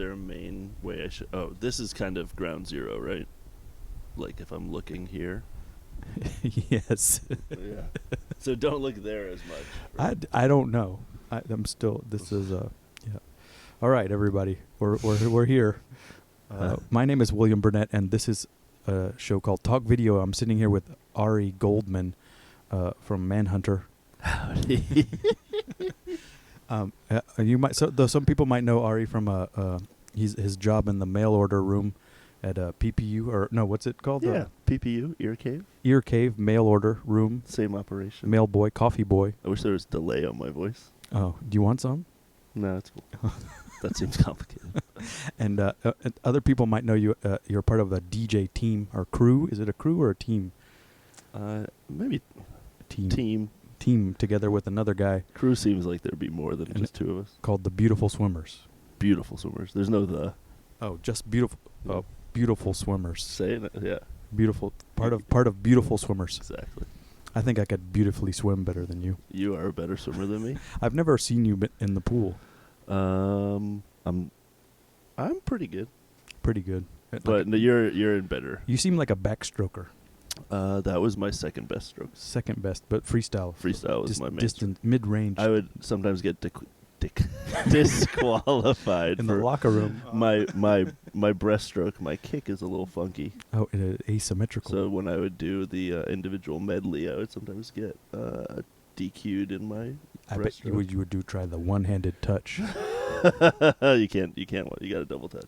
there a main way I should? Oh, this is kind of ground zero, right? Like if I'm looking here. Yes. Yeah. So don't look there as much. Right? I don't know. I'm still. This is yeah. All right, everybody. We're here. My name is William Burnett, and this is a show called Talk Video. I'm sitting here with Ari Goldman from Manhunter. Howdy. You might some people might know Ari from his job in the mail order room at PPU, or no, what's it called? Yeah, PPU, Ear Cave. Ear Cave mail order room. Same operation. Mail boy, coffee boy. I wish there was delay on my voice. Oh, do you want some? No, it's cool. That seems complicated. And other people might know you. You're part of a DJ team or crew. Is it a crew or a team? Maybe Team together with another guy. Crew seems like there'd be more than just two of us. Called the Beautiful Swimmers. Beautiful Swimmers. There's no the. Oh, just beautiful. Beautiful Swimmers. Say it. Yeah. Beautiful. Part of Beautiful Swimmers. Exactly. I think I could beautifully swim better than you. You are a better swimmer than me. I've never seen you in the pool. I'm pretty good. Pretty good. But no, you're in better. You seem like a backstroker. That was my second best stroke. Second best, but freestyle. Freestyle was my main distant, mid-range. I would sometimes get disqualified in the locker room. My breaststroke, my kick is a little funky. Oh, asymmetrical. So when I would do the individual medley, I would sometimes get DQ'd in my I bet you would try the one-handed touch. You can't. You got to double touch.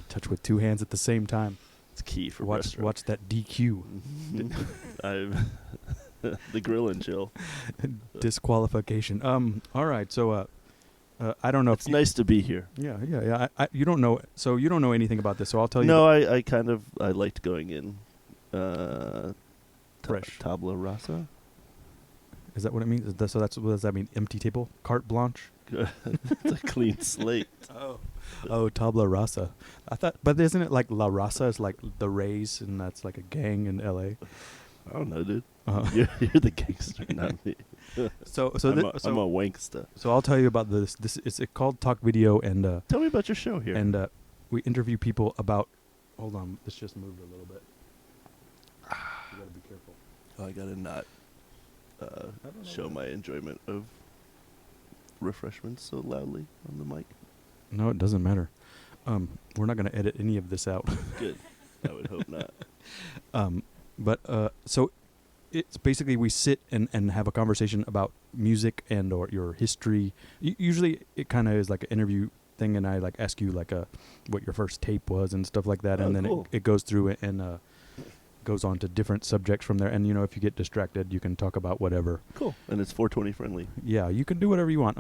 Touch with two hands at the same time. It's key for watch that DQ. The grill and chill. Disqualification. All right. So I don't know. It's nice to be here. Yeah. You don't know. So you don't know anything about this. So I'll tell you. No, I liked going in. Fresh. Tabla rasa. Is that what it means? What does that mean? Empty table? Carte blanche? It's a clean slate. Oh, tabla rasa. I thought, but isn't it like La Raza is like the Rays, and that's like a gang in L.A. I don't know, dude. You're the gangster, not me. I'm a wankster. So I'll tell you about this. This is called Talk Video, and tell me about your show here. And we interview people about. Hold on, this just moved a little bit. You gotta be careful. Oh, I gotta not show my enjoyment of refreshments so loudly on the mic. No, it doesn't matter. We're not going to edit any of this out. Good. I would hope not. But so it's basically we sit and have a conversation about music and or your history. Usually it kind of is like an interview thing, and I like ask you like what your first tape was and stuff like that, and then cool. it goes through it and goes on to different subjects from there. And if you get distracted, you can talk about whatever. Cool. And it's 420 friendly. Yeah, you can do whatever you want.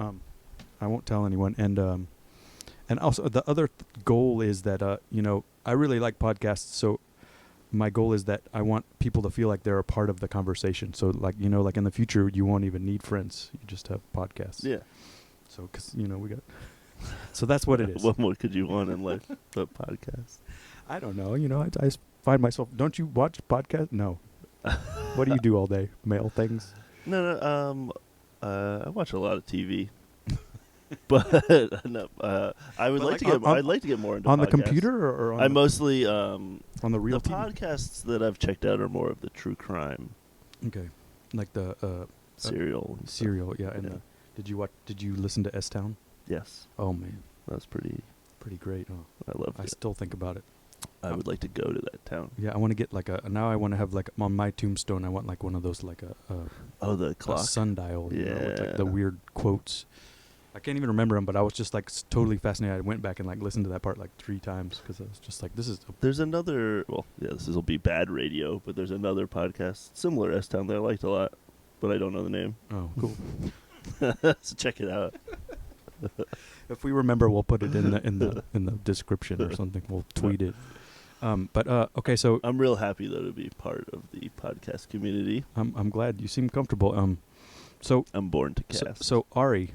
I won't tell anyone. And also the other goal is that I really like podcasts, so my goal is that I want people to feel like they're a part of the conversation. So like like in the future you won't even need friends, you just have podcasts. Yeah. So because we got so that's what it is. What more could you want in life but podcasts? I don't know. I find myself. Don't you watch podcasts? No. What do you do all day? Mail things? No. I watch a lot of TV. But no, I'd like to get more into on podcasts. The computer or on I mostly on the real the TV? Podcasts that I've checked out are more of the true crime. Okay, like the Serial. Serial, yeah. And did you listen to S-Town? Yes. Oh man, that's pretty great. Oh, I love it. I still think about it. I would like to go to that town. Yeah, I want to get now I want to have like on my tombstone. I want like one of those like the clock, a sundial. Yeah, with like the weird quotes. I can't even remember them, but I was just like totally fascinated. I went back and like listened to that part like 3 times because I was just like, this is. There's another. Well, yeah, this will be bad radio, but there's another podcast similar to S-Town that I liked a lot, but I don't know the name. Oh, cool. So check it out. If we remember, we'll put it in the description or something. We'll tweet it. Okay, so I'm real happy though to be part of the podcast community. I'm glad you seem comfortable. So I'm born to cast. So Ari,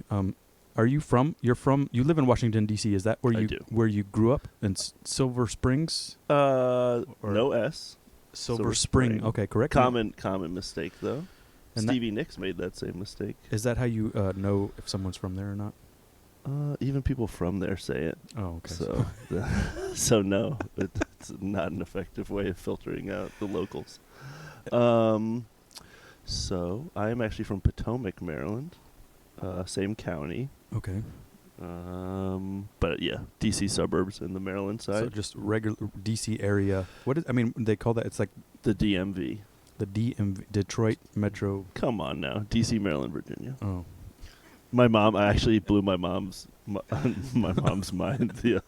are you you live in Washington D.C. Is that where you grew up in Silver Springs? No S. Silver Spring. Okay, correct. Common mistake though. And Stevie Nicks made that same mistake. Is that how you know if someone's from there or not? Even people from there say it. Oh, okay. So, so no, it's not an effective way of filtering out the locals. So I am actually from Potomac, Maryland, same county. Okay. But yeah, DC suburbs in the Maryland side. So just regular DC area. What is? I mean, they call that. It's like The DMV. the DMV, Detroit Metro. Come on now, DC, Maryland, Virginia. Oh. My mom, I actually blew my mom's mind. Yeah.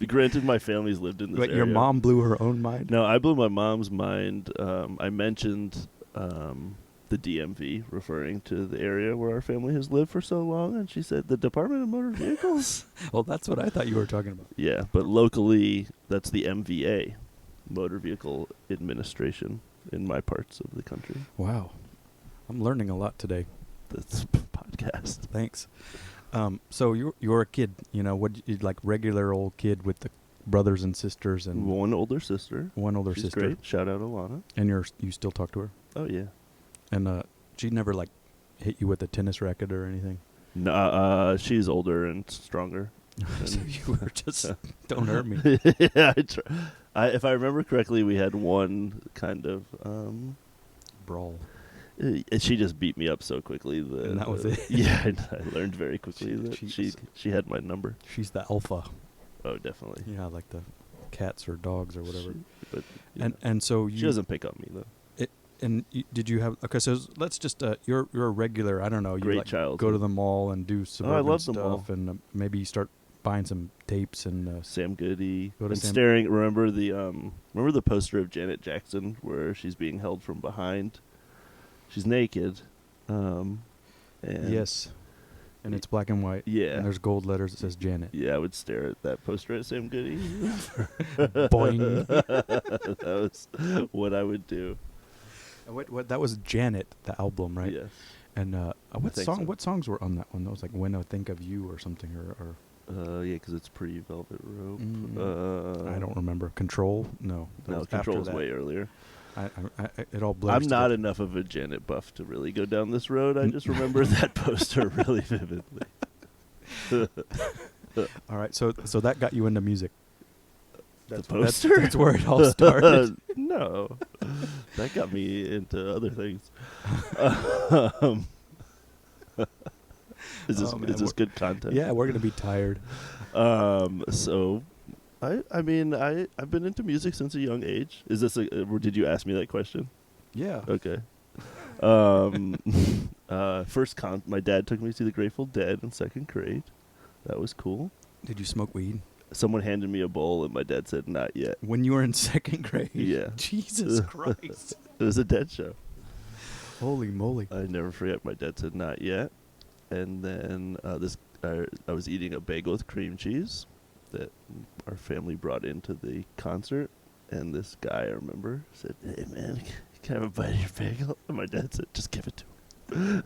Granted, my family's lived in this Wait, area. your mom blew her own mind? No, I blew my mom's mind. I mentioned the DMV, referring to the area where our family has lived for so long, and she said, the Department of Motor Vehicles? Well, that's what I thought you were talking about. Yeah, but locally, that's the MVA, Motor Vehicle Administration, in my parts of the country. Wow. I'm learning a lot today. That's podcast. Thanks. So you're a kid, what you like regular old kid with the brothers and sisters and One older sister. one older She's sister. great. Shout out Alana. And you still talk to her? Oh yeah. And she never like hit you with a tennis racket or anything? No, she's older and stronger. So you were just don't hurt me. Yeah, if I remember correctly, we had one kind of Brawl. She just beat me up so quickly And that was it? Yeah, I learned very quickly that She's- she had my number. She's the alpha. Oh, definitely. Yeah, like the cats or dogs or whatever. But And so you she doesn't pick on me though. And did you have so let's just you're a regular, I don't know, you Great like child. go to the mall and do suburban love the stuff mall. and maybe you start buying some tapes and Sam Goody. Go to And Sam- staring. Remember the poster of Janet Jackson where she's being held from behind. She's naked. And yes. And it's black and white. Yeah. And there's gold letters that says Janet. Yeah, I would stare at that poster at Sam Goody. Boing. That was what I would do. What that was Janet, the album, right? Yes. And what think song? so. What songs were on that one? That was like "When I Think of You" or something, or Yeah, because it's Pre-Velvet Rope. I don't remember. Control? No. That No, was Control after was that. way earlier. It all blurs. I'm not together. enough of a Janet buff to really go down this road. I just remember that poster really vividly. All right, so that got you into music. The poster? That's where it all started. No, that got me into other things. Is this Oh, man, is this good content? Yeah, we're gonna be tired. So, I mean I've been into music since a young age. Is this did you ask me that question? Yeah. Okay. My dad took me to see the Grateful Dead in second grade. That was cool. Did you smoke weed Someone handed me a bowl, and my dad said, "Not yet." when you were in second grade? Yeah. Jesus Christ. It was a Dead show. Holy moly. I never forget. My dad said, "Not yet," and then I was eating a bagel with cream cheese that our family brought into the concert, and this guy I remember said, "Hey man, can I have a bite of your bagel?" And my dad said, "Just give it to him."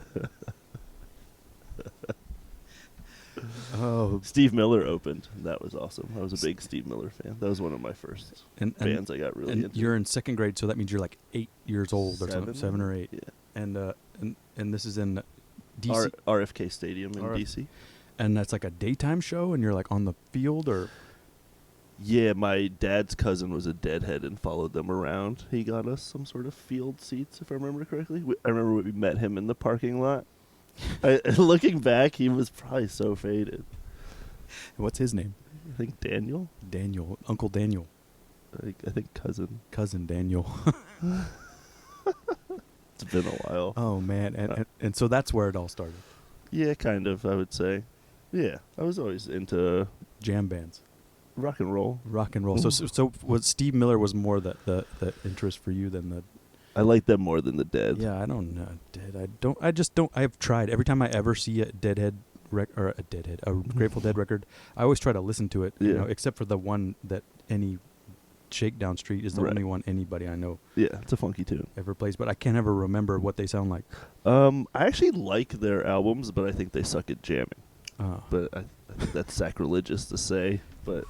Oh, Steve Miller opened. That was awesome. I was a big Steve Miller fan. That was one of my first bands I got really and into. you're in second grade, so that means you're like 8 years old or something, 7? 7 or 8. Yeah. And this is in DC, RFK Stadium in RF DC. and that's like a daytime show, and you're like on the field, or Yeah, my dad's cousin was a Deadhead and followed them around. He got us some sort of field seats, if I remember correctly. I remember we met him in the parking lot. Looking back, he was probably so faded. what's his name? I think Daniel. Daniel, Uncle Daniel, I think cousin. cousin Daniel. It's been a while. Oh man, and so that's where it all started. Yeah, kind of, I would say. Yeah, I was always into Jam bands, rock and roll. rock and roll. So was Steve Miller was more the interest for you than the. I like them more than the Dead. Yeah, I don't know. I just don't. I've tried every time I ever see a Grateful Dead record. I always try to listen to it. Yeah. Except for the one that any Shakedown Street is the Right. only one anybody I know Yeah, it's a funky tune. ever plays. But I can't ever remember what they sound like. I actually like their albums, but I think they suck at jamming. But I think that's sacrilegious to say. But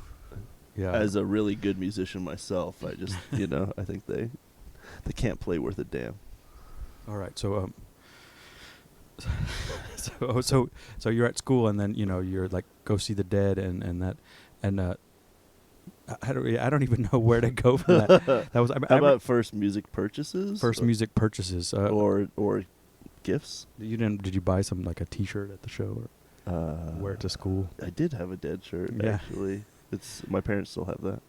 Yeah. as a really good musician myself, I just, I think they can't play worth a damn. All right. So So you're at school, and then you're like go see the dead, and that, and I don't even know where to go from that. That was How about first music purchases? first music purchases. Or gifts? Did you buy some like a T-shirt at the show or wear it to school? I did have a dead shirt actually. My parents still have that.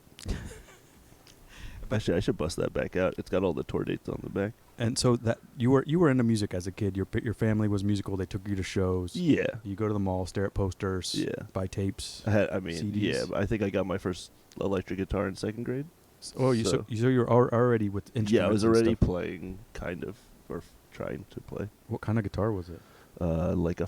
Actually, I should bust that back out. It's got all the tour dates on the back. And so that you were into music as a kid. Your family was musical. They took you to shows. Yeah. You go to the mall, stare at posters. Yeah. Buy tapes. CDs. Yeah. CDs. But I think I got my first electric guitar in second grade. Oh, so you're already with instruments. Yeah, I was and already stuff. playing, kind of, or trying to play. What kind of guitar was it? Like a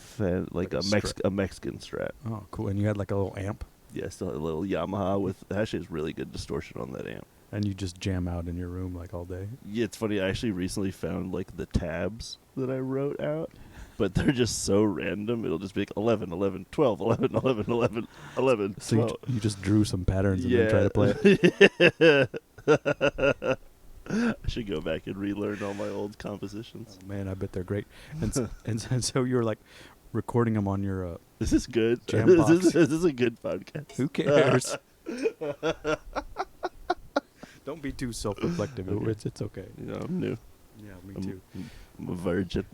a Mexican Strat. Oh, cool. And you had like a little amp, Yeah, I still had a little Yamaha with actually it's really good distortion on that amp. and you just jam out in your room like all day. Yeah, it's funny. I actually recently found like the tabs that I wrote out, but they're just so random. It'll just be like 11, 11, 12, 11, 11, 11, 11, So 12. you just drew some patterns and then try to play it. I should go back and relearn all my old compositions. Oh, man, I bet they're great. And so you were like recording them on your. This is good. Jam This box. is a good podcast. Who cares? Don't be too self-reflective. Okay. It's okay. You know, I'm new. Yeah, me too. I'm a virgin.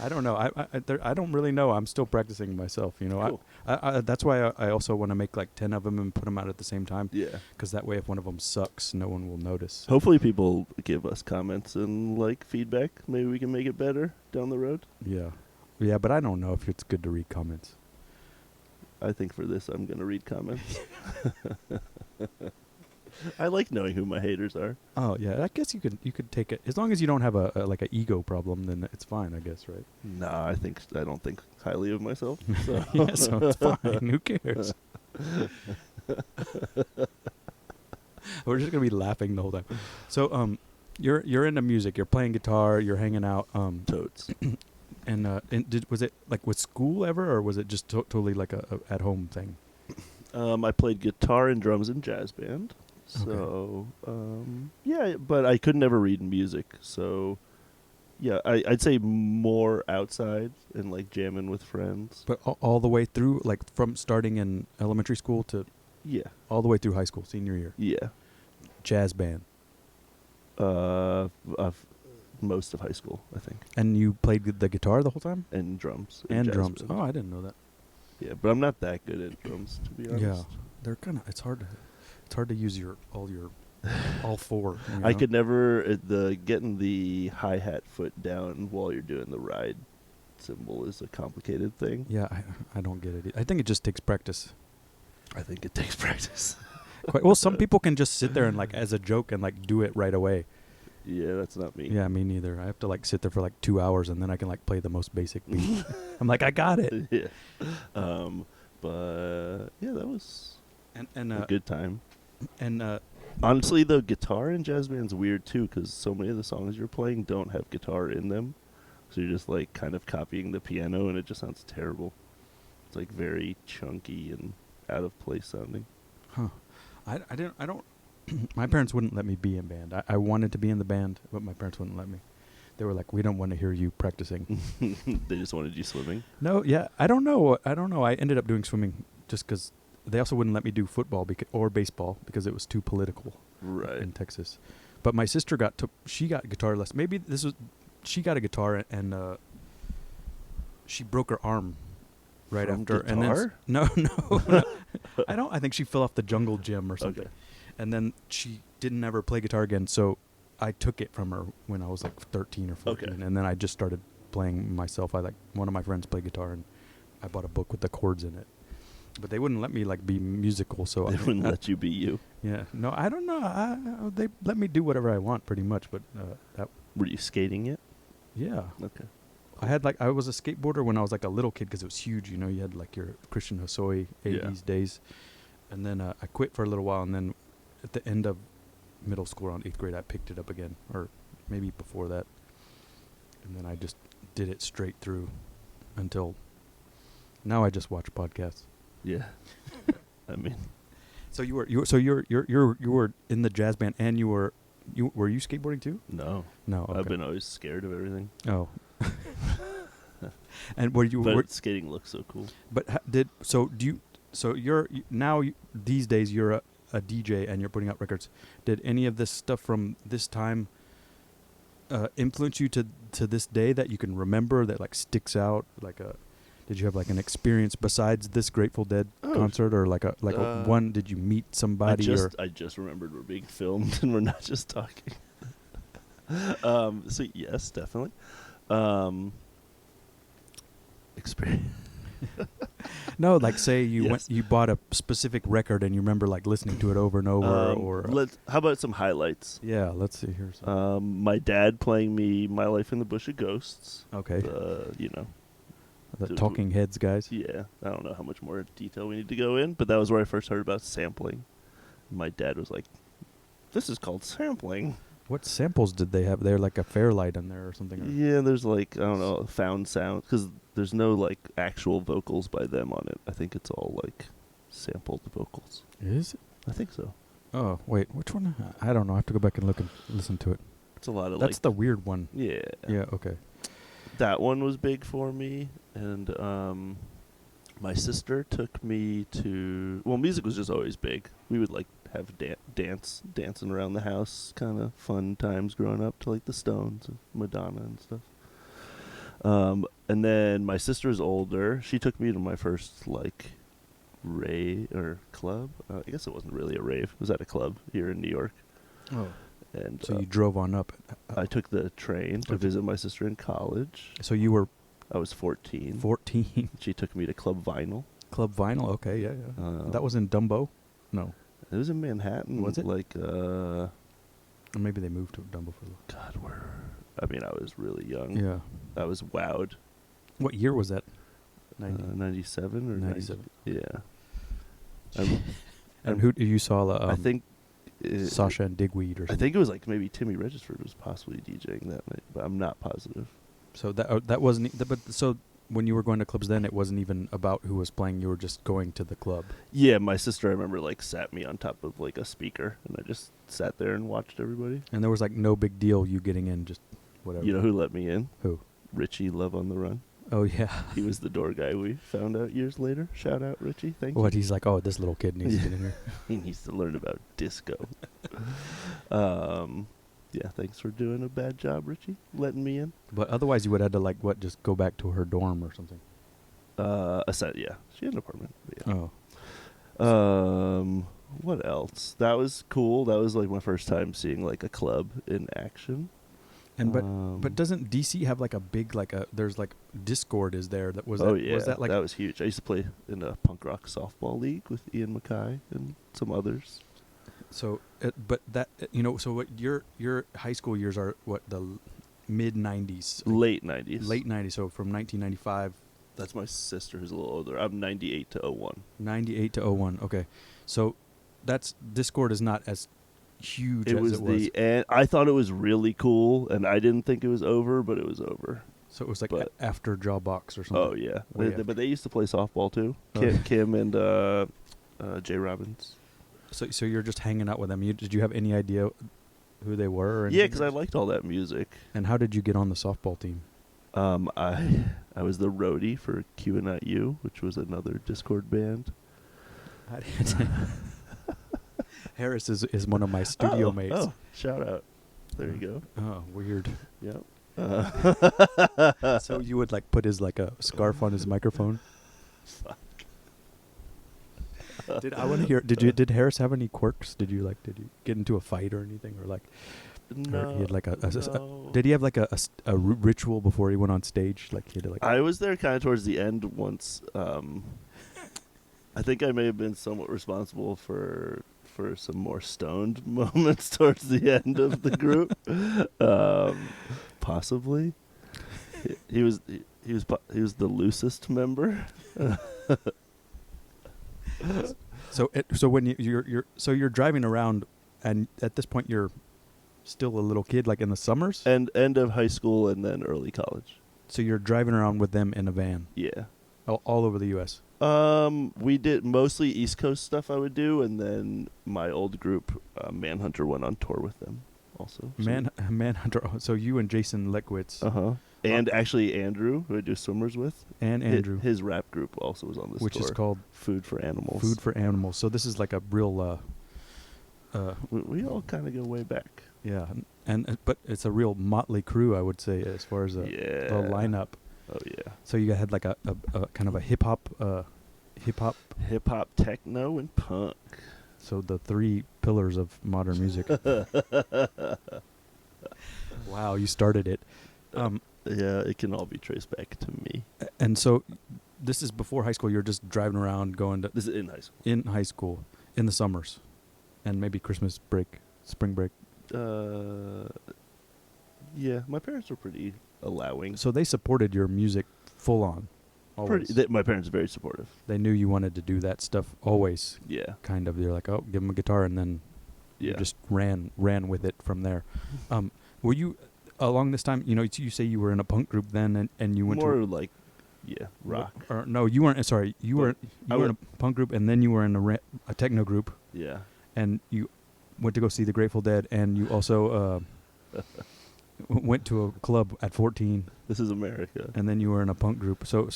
I don't know. I don't really know. I'm still practicing myself. Cool. I that's why I also want to make like 10 of them and put them out at the same time. Yeah. Because that way, if one of them sucks, no one will notice. Hopefully people give us comments and like feedback. Maybe we can make it better down the road. Yeah, but I don't know if it's good to read comments. I think for this I'm going to read comments. I like knowing who my haters are. Oh yeah, I guess you could take it as long as you don't have a like an ego problem. Then it's fine, I guess, right? Nah, I don't think highly of myself. So. Yeah, so it's fine. Who cares? We're just gonna be laughing the whole time. So you're into music. You're playing guitar. You're hanging out. Totes. And was it like with school ever, or was it just totally like a at home thing? I played guitar and drums in jazz band. So, yeah, but I could never read music. So, yeah, I'd say more outside and like jamming with friends. But all the way through, like from starting in elementary school to all the way through high school, senior year. Yeah. Jazz band. Most of high school, I think. And you played the guitar the whole time? And drums. And jazz drums. band. Oh, I didn't know that. Yeah, but I'm not that good at drums, to be honest. Yeah, they're kind of. It's hard to use all four. I could never getting the hi-hat foot down while you're doing the ride cymbal is a complicated thing. Yeah, I don't get it. I think it just takes practice. I think it takes practice. Well, some people can just sit there and like as a joke and like do it right away. Yeah, that's not me. Yeah, me neither. I have to like sit there for like 2 hours and then I can like play the most basic beat. I'm like, I got it. Yeah. But yeah, that was And a good time. And honestly, the guitar in jazz band's weird too, because so many of the songs you're playing don't have guitar in them, so you're just like kind of copying the piano, and it just sounds terrible. It's like very chunky and out of place sounding. Huh. I don't. My parents wouldn't let me be in band. I wanted to be in the band, but my parents wouldn't let me. They were like, "We don't want to hear you practicing." They just wanted you swimming. No, yeah, I don't know. I ended up doing swimming just because they also wouldn't let me do football or baseball because it was too political. Right. In Texas. But my sister she got guitar lessons. Maybe she got a guitar and she broke her arm right From after. guitar? And then no. I think she fell off the jungle gym or something. Okay. And then she didn't ever play guitar again. So I took it from her when I was like 13 or 14. Okay. And then I just started playing myself. One of my friends played guitar and I bought a book with the chords in it. But they wouldn't let me like be musical, so They wouldn't let you be you. Yeah, no, I don't know. They let me do whatever I want, pretty much. But that. Were you skating it? Yeah. Okay. I was a skateboarder when I was like a little kid because it was huge. You know, you had like your Christian Hosoi 80s days, and then I quit for a little while, and then at the end of middle school, around 8th grade, I picked it up again, or maybe before that, and then I just did it straight through until now. I just watch podcasts. Yeah. I mean. So you were in the jazz band, and were you skateboarding too? No. No. Okay. I've been always scared of everything. Oh. And were you? But skating looks so cool. But do you? So these days you're a DJ and you're putting out records. Did any of this stuff from this time influence you to this day that you can remember that like sticks out? Did you have like an experience besides this Grateful Dead concert, or like a one? Did you meet somebody? I just remembered we're being filmed and we're not just talking. So yes, definitely. Experience. No, like say Yes. you bought a specific record and you remember like listening to it over and over, How about some highlights? yeah, let's see here. My dad playing me "My Life in the Bush of Ghosts." Okay, You know, the Talking Heads guys. yeah. I don't know how much more detail we need to go in, but that was where I first heard about sampling. My dad was like, "This is called sampling." What samples did they have? They're like a Fairlight in there or something. Yeah, there's like, I don't know, found sound, because there's no like actual vocals by them on it. I think it's all like sampled vocals. Is it? I think so. Oh wait, which one? I don't know. I have to go back and look and listen to it. It's a lot of That's the weird one. yeah. Yeah. Okay. That one was big for me, and my sister took me to. Well, music was just always big. We would like have dancing around the house, kind of fun times growing up to like the Stones and Madonna and stuff. And then my sister's older. She took me to my first like rave or club. I guess it wasn't really a rave. It was at a club here in New York. Oh. And So you drove on up. I took the train to Okay. visit my sister in college. So you were I was 14. 14. She took me to Club Vinyl. Club Vinyl. Okay. Yeah. Yeah. That was in Dumbo. No. It was in Manhattan. Was it? Like, Or maybe they moved to Dumbo for a little. God, I mean, I was really young. Yeah. I was wowed. What year was that? 97 or 97. 90, yeah. And who you saw? I think Sasha and Digweed or something. I think it was like maybe Timmy Regisford was possibly DJing that night, but I'm not positive. So that wasn't. But so when you were going to clubs then, it wasn't even about who was playing. You were just going to the club. Yeah, my sister, I remember, like sat me on top of like a speaker, and I just sat there and watched everybody. And there was like no big deal you getting in, just whatever. You know who let me in? Who? Richie, Love on the Run. Oh yeah. He was the door guy we found out years later. Shout out, Richie. Thank What you. he's like? Oh, this little kid needs to get in here. He needs to learn about disco. Yeah, thanks for doing a bad job, Richie, letting me in. But otherwise, you would have to like just go back to her dorm or something. Yeah. She had an apartment. But yeah. Oh. What else? That was cool. That was like my first time seeing like a club in action. And but doesn't DC have like a big there's like Discord is there that was yeah, was that like that was huge. I used to play in a punk rock softball league with Ian Mackay and some others. so but that so what your high school years are what the mid 90s Late 90s. late 90s so from 1995 That's my sister who's a little older. I'm 98 to 01. 98 to 01 okay so that's Discord is not as huge It as was it was and I thought it was really cool, and I didn't think it was over, but it was over. so it was like but- after Jawbox or something. Oh yeah, Way after. but they used to play softball too. Oh. Kim and Jay Robbins. So you're just hanging out with them. Did you have any idea who they were? Or Yeah, anything? because I liked all that music. And how did you get on the softball team? I was the roadie for Q and Not You, which was another Discord band. Harris is one of my studio mates. Oh, shout out. There you go. Oh, weird. Yep. So you would like put his like a scarf on his microphone. I want to hear? Did Harris have any quirks? Did you get into a fight or anything, or like? No. Or he had like no. did he have like a ritual before he went on stage? Like he had to like. I was there kind of towards the end once. I think I may have been somewhat responsible for some more stoned moments towards the end of the group. Possibly. He was the loosest member. So when you're driving around, and at this point you're still a little kid, like in the summers. And end of high school and then early college. So you're driving around with them in a van. Yeah. All over the U.S. We did mostly East Coast stuff I would do, and then my old group, Manhunter, went on tour with them. also. Manhunter. So you and Jason Lekwitz And actually Andrew, who I do swimmers with, and Andrew, his rap group also was on this which tour. is called Food for Animals. Food for Animals. So this is like a real. We all kind of go way back. Yeah, and but it's a real motley crew, I would say, as far as the lineup. Oh yeah. So you had like a kind of a hip hop, techno, and punk. So the three pillars of modern music. Wow, you started it. Yeah, it can all be traced back to me. And so, this is before high school. You're just driving around, going to. This is in high school. In high school, in the summers, and maybe Christmas break, spring break. Yeah, my parents were pretty allowing. So they supported your music full on. Always. My parents are very supportive. They knew you wanted to do that stuff always. Yeah. Kind of. They're like, oh, give them a guitar, and then you just ran with it from there. Were you along this time? You know, you say you were in a punk group then, and you went more to like, rock. Or no, you weren't. Sorry, you were in a punk group, and then you were in a techno group. Yeah. And you went to go see the Grateful Dead, and you also went to a club at 14. This is America. And then you were in a punk group. So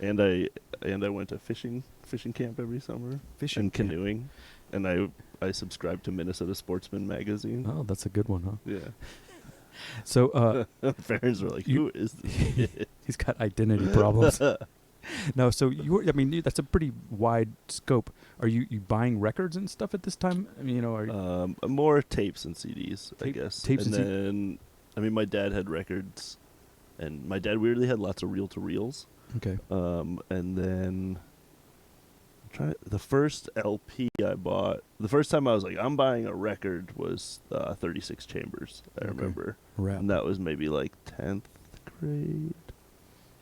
and I went to fishing camp every summer. Fishing and camp. Canoeing. And I subscribed to Minnesota Sportsman magazine. Oh, that's a good one, huh? Yeah. So parents were like, "Who is this kid?" He's got identity problems. No, so that's a pretty wide scope. Are you buying records and stuff at this time? I mean, you know, are you more tapes and CDs, I guess. Tapes and then, my dad had records, and my dad weirdly had lots of reel-to-reels. Okay. And then, the first LP I bought, the first time I was like, I'm buying a record, was 36 Chambers. I remember, Rap. And that was maybe like 10th grade.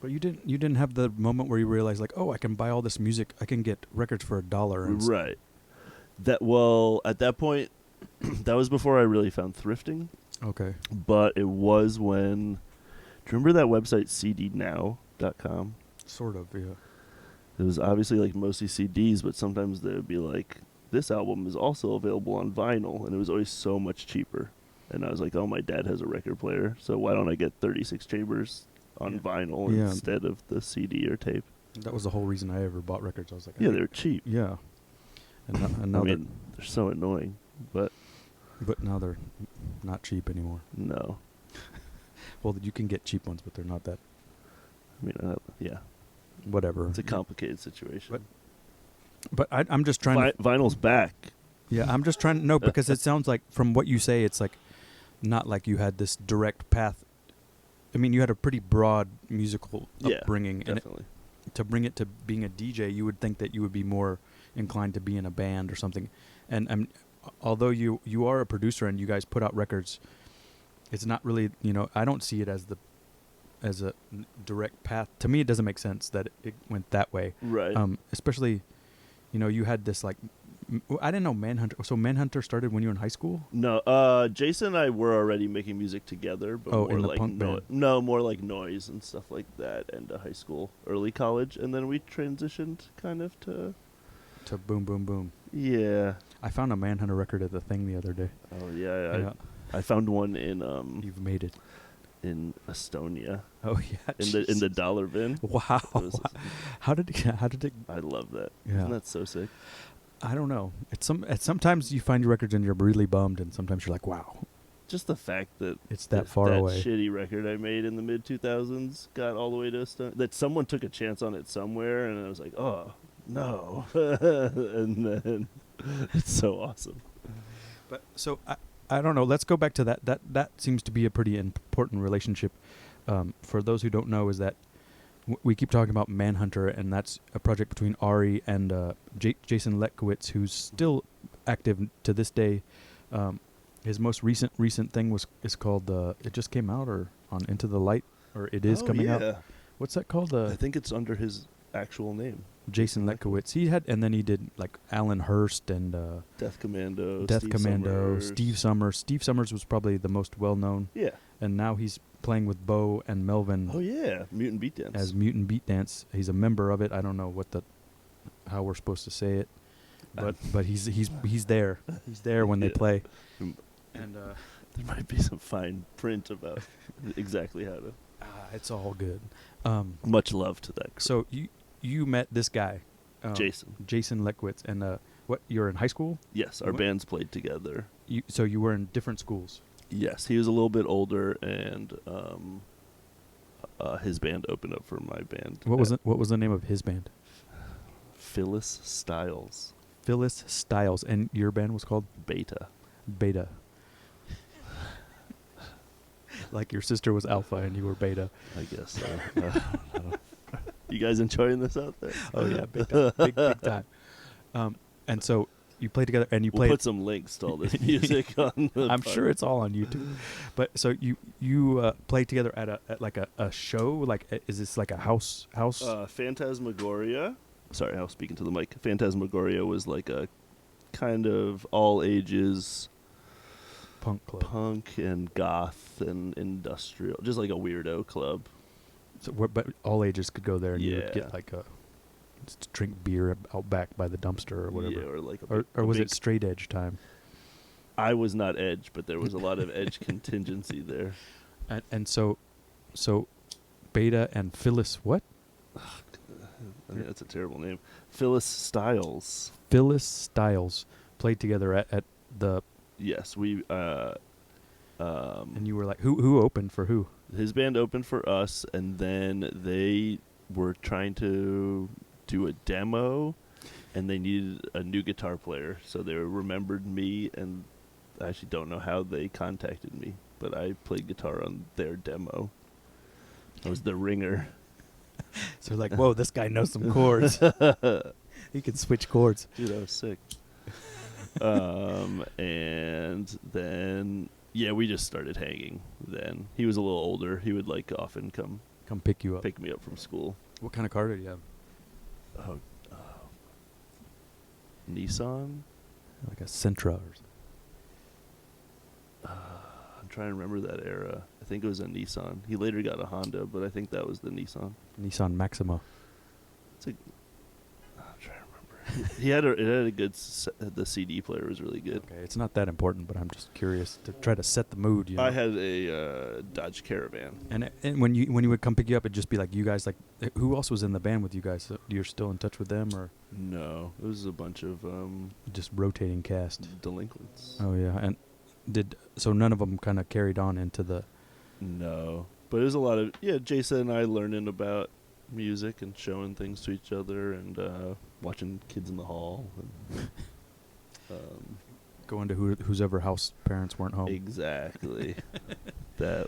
But you didn't have the moment where you realized, like, oh, I can buy all this music. I can get records for $1. Right. At that point, that was before I really found thrifting. Okay. But it was when, do you remember that website cdnow.com? Sort of, yeah. It was obviously like mostly CDs, but sometimes they would be like, this album is also available on vinyl, and it was always so much cheaper. And I was like, oh, my dad has a record player, so why don't I get 36 Chambers on vinyl instead of the CD or tape? That was the whole reason I ever bought records. I was like, yeah, they were cheap. Yeah. And now they're so annoying, but now they're not cheap anymore. No. Well, you can get cheap ones, but they're not that. Yeah. Whatever. It's a complicated situation. But I'm just trying to... Vinyl's back. Yeah, I'm just trying to... No, because it sounds like, from what you say, it's like not like you had this direct path. I mean, you had a pretty broad musical upbringing. Definitely. And to bring it to being a DJ, you would think that you would be more inclined to be in a band or something. And although you are a producer and you guys put out records, it's not really, I don't see it as a direct path. To me, it doesn't make sense that it went that way. Right. Especially, you had this like, I didn't know Manhunter. So Manhunter started when you were in high school? No, Jason and I were already making music together, but more in the like punk band. No, more like noise and stuff like that, and high school, early college, and then we transitioned kind of to Boom Boom Boom. Yeah. I found a Manhunter record at the thing the other day. Oh yeah. I found one in You've made it. In Estonia. Oh yeah. In the dollar bin. Wow. How did it? I love that. Yeah. Isn't that so sick? I don't know. Sometimes you find your records and you're really bummed, and sometimes you're like, wow. Just the fact that it's that far away. That shitty record I made in the mid 2000s got all the way to Estonia. That someone took a chance on it somewhere, and I was like, oh no, and then it's so awesome. But so I don't know. Let's go back to that. That seems to be a pretty important relationship. For those who don't know, is that we keep talking about Manhunter, and that's a project between Ari and Jason Letkowitz, who's still active to this day. His most recent thing is called it just came out or on Into the Light, or it is coming out. What's that called? I think it's under his actual name. Jason Letkowitz. And then he did like Alan Hurst and Death Commando, Steve Summers. Steve Summers was probably the most well known. Yeah. And now he's playing with Bo and Melvin. Oh yeah, Mutant Beat Dance. As Mutant Beat Dance. He's a member of it. I don't know how we're supposed to say it, but he's there. He's there when they play. And There might be some fine print about exactly how to. It's all good. Much love to that. So you met this guy, Jason Leckwitz, and what? You're in high school? Yes, our bands played together. So you were in different schools. Yes, he was a little bit older, and his band opened up for my band. What was it? What was the name of his band? Phyllis Styles. Phyllis Styles, and your band was called Beta. Beta. Like your sister was Alpha and you were Beta. I guess so. You guys enjoying this out there? Oh yeah, big time, big time. And so you played together, and you We'll played. put some links to all this music on. I'm sure it's all on YouTube. But so you played together at like a show. Like, is this like a house? Phantasmagoria. Sorry, I was speaking to the mic. Phantasmagoria was like a kind of all ages Punk club. punk and goth and industrial, just like a weirdo club. So, but all ages could go there, and you would Yeah. get like just to drink beer out back by the dumpster or whatever. Yeah, or like or was it straight edge time? I was not edge, but there was a lot of edge contingency there. And so Beta and Phyllis, what? I mean, that's a terrible name. Phyllis Styles. Phyllis Styles played together at the. Yes, we. And you were like, who opened for who? His band opened for us, and then they were trying to do a demo, and they needed a new guitar player. So they remembered me, and I actually don't know how they contacted me, but I played guitar on their demo. I was the ringer. So like, whoa, this guy knows some chords. He can switch chords. Dude, I was sick. And then, yeah, we just started hanging then. He was a little older. He would, like, often come Pick you up. pick me up from school. What kind of car did you have? Oh, Nissan? Like a Sentra or something. I'm trying to remember that era. I think it was a Nissan. He later got a Honda, but I think that was the Nissan. Nissan Maxima. I'm trying to remember. It had a good. The CD player was really good. Okay, it's not that important, but I'm just curious to try to set the mood. You know? I had a Dodge Caravan. And when you would come pick you up, it'd just be like you guys. Like, who else was in the band with you guys? So you're still in touch with them, or No, it was a bunch of just rotating cast? delinquents. Oh yeah, and so none of them kind of carried on into the. No, but it was a lot of Jason and I learning about music and showing things to each other and watching Kids in the Hall. And, Going to whose ever house parents weren't home. Exactly. that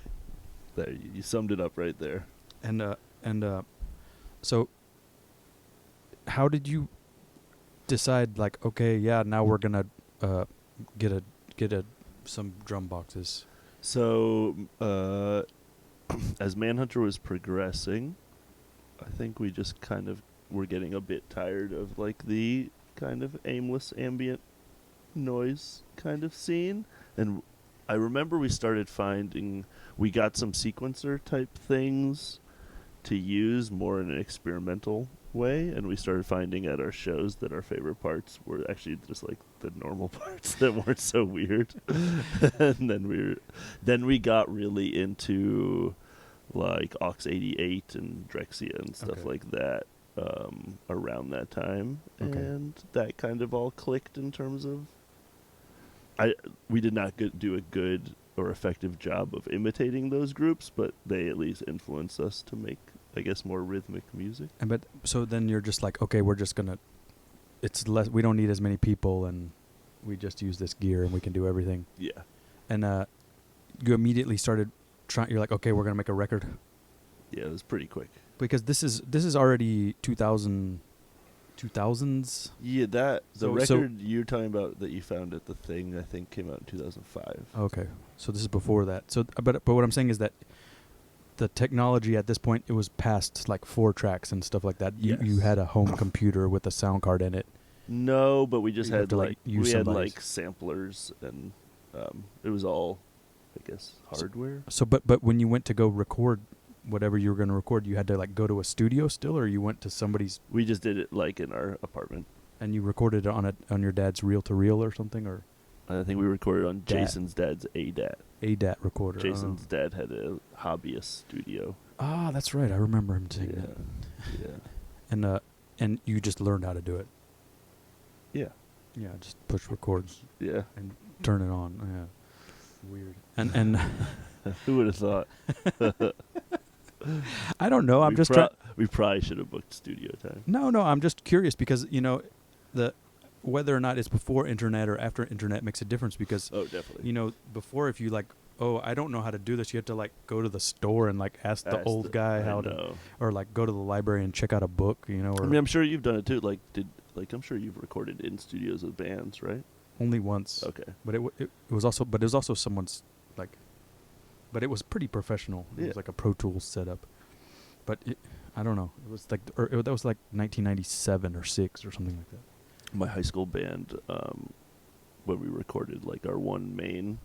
you summed it up right there. And so how did you decide, like, okay, yeah, now we're gonna get some drum boxes? So as Manhunter was progressing, I think we just kind of were getting a bit tired of like the kind of aimless ambient noise kind of scene, and I remember we got some sequencer type things to use more in an experimental way, and we started finding at our shows that our favorite parts were actually just like the normal parts that weren't so weird. And then we got really into like Aux 88 and Drexcia and stuff like that around that time. Okay. And that kind of all clicked in terms of we did not do a good or effective job of imitating those groups, but they at least influenced us to make, I guess, more rhythmic music. But so then you're just like, okay, we're just gonna. It's less. We don't need as many people, and we just use this gear, and we can do everything. Yeah. And you immediately started trying. You're like, okay, we're gonna make a record. Yeah, it was pretty quick. Because this is already 2000s. Yeah, the So record you're talking about that you found at the thing, I think, came out in 2005. Okay, so this is before that. So, but what I'm saying is that the technology at this point, it was past like 4 tracks and stuff like that. You Yes. had a home computer with a sound card in it. No, but we just You have had to, like, like use we had somebody's. like samplers, and it was all, I guess, hardware. So, but when you went to go record whatever you were going to record, you had to like go to a studio still, or you went to somebody's We just did it like in our apartment. and you recorded it on your dad's reel to reel or something, or I think we recorded on DAT. Jason's dad's ADAT. ADAT recorder. Jason's dad had a hobbyist studio. Ah, that's right. I remember him saying Yeah. that. Yeah. And you just learned how to do it. Yeah. Yeah, just push records Yeah. and turn it on. Yeah. Weird. And Who would have thought? I don't know. I'm just trying. We probably should have booked studio time. No, I'm just curious because the whether or not it's before internet or after internet makes a difference because Oh, definitely. before if you I don't know how to do this, you have to go to the store and ask the old guy how to, or go to the library and check out a book, or I mean, I'm sure you've done it too. I'm sure you've recorded in studios with bands, right? only once. Okay. But it was also someone's but it was pretty professional. It Yeah. was like a Pro Tools setup. But I don't know. It was that was 1997 or 6 or something like that. My high school band, when we recorded our one main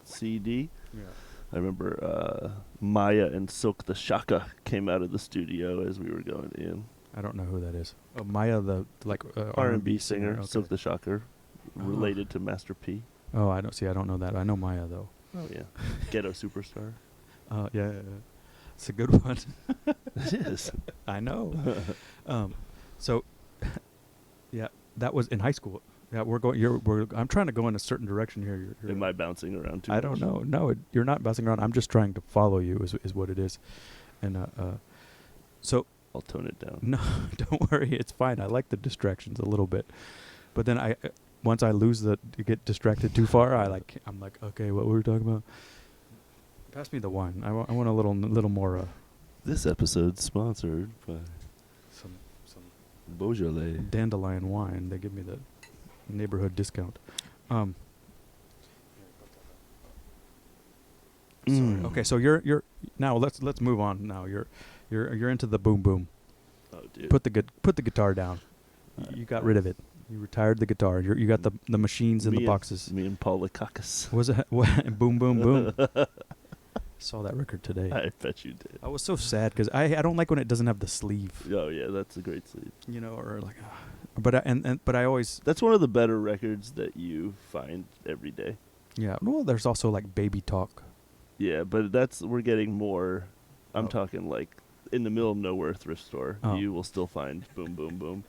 CD, Yeah. I remember Maya and Silk the Shaka came out of the studio as we were going in. I don't know who that is. Oh, Maya, the R&B singer, Okay. Silk the Shocker, related to Master P. Oh, I don't know that. I know Maya though. Oh yeah, Ghetto Superstar. Yeah. It's a good one. It is. I know. So, yeah, that was in high school. Yeah, I'm trying to go in a certain direction here. Am I bouncing around too I much? don't know. No, you're not bouncing around. I'm just trying to follow you. Is what it is. And so I'll tone it down. no, don't worry. It's fine. I like the distractions a little bit, but then once I get distracted too far, I'm like, okay, what were we talking about? Pass me the wine. I want a little more. This episode's sponsored by Some Beaujolais. dandelion wine. They give me the neighborhood discount. Sorry. Okay, so you're now. Let's move on. Now you're into the boom boom. Oh, dude. Put the guitar down. You got rid of it. You retired the guitar. You got the machines and the boxes. Me and Paul Lakakis. Was it boom boom boom? Saw that record today. I bet you did. I was so sad because I don't like when it doesn't have the sleeve. Oh yeah, that's a great sleeve. Or but I always. That's one of the better records that you find every day. Yeah. Well, there's also Baby Talk. Yeah, but we're getting more. I'm talking in the middle of nowhere thrift store. Oh. You will still find boom boom boom.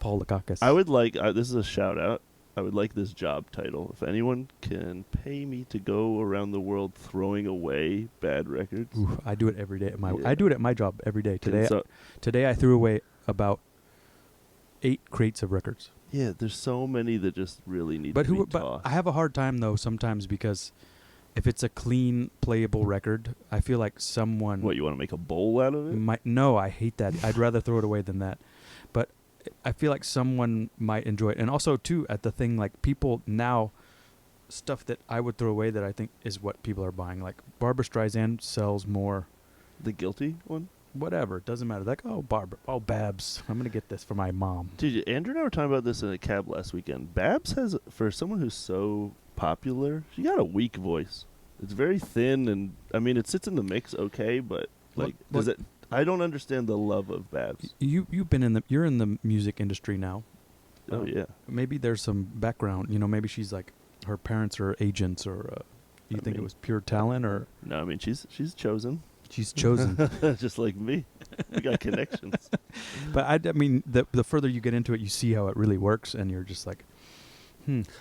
Paul Lakakis. I would this is a shout out. I would like this job title. If anyone can pay me to go around the world throwing away bad records. Ooh, I do it every day at my. Yeah. I do it at my job every day. Today I threw away about 8 crates of records. Yeah, there's so many that just really need to be tossed. I have a hard time though sometimes because if it's a clean playable record, I feel like someone. What, you want to make a bowl out of it? No, I hate that. I'd rather throw it away than that. But I feel like someone might enjoy it. And also, too, at the thing, people now, stuff that I would throw away that I think is what people are buying. Barbra Streisand sells more. The Guilty one? Whatever. It doesn't matter. Babs. I'm going to get this for my mom. Dude, Andrew and I were talking about this in a cab last weekend. Babs has, for someone who's so popular, she got a weak voice. It's very thin, and, I mean, it sits in the mix okay, but, does it... I don't understand the love of Babs. You're in the music industry now. Oh yeah. Maybe there's some background. Maybe she's her parents are agents, or you think it was pure talent, or no? I mean, she's chosen. She's chosen, just like me. We got connections. But I mean, the further you get into it, you see how it really works, and you're just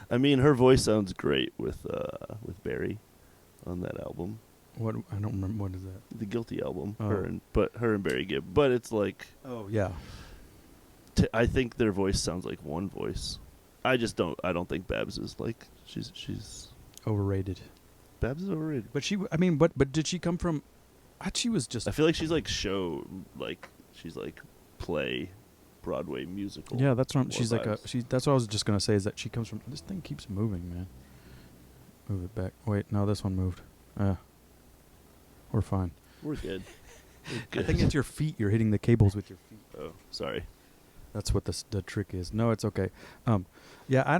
I mean, her voice sounds great with Barry on that album. What? I don't remember. What is that? The Guilty album. Oh. Her and Barry Gibb. But it's oh yeah. I think their voice sounds like one voice. I don't think Babs is she's overrated. Babs is overrated. But but did she come from? She was just. I feel like she's she's play Broadway musical. Yeah, that's what she's vibes. That's what I was just gonna say is that she comes from. This thing keeps moving, man. Move it back. Wait, no, this one moved. We're fine. We're good. I think it's your feet. You're hitting the cables with your feet. Oh, sorry. That's what the trick is. No, it's okay. Yeah, I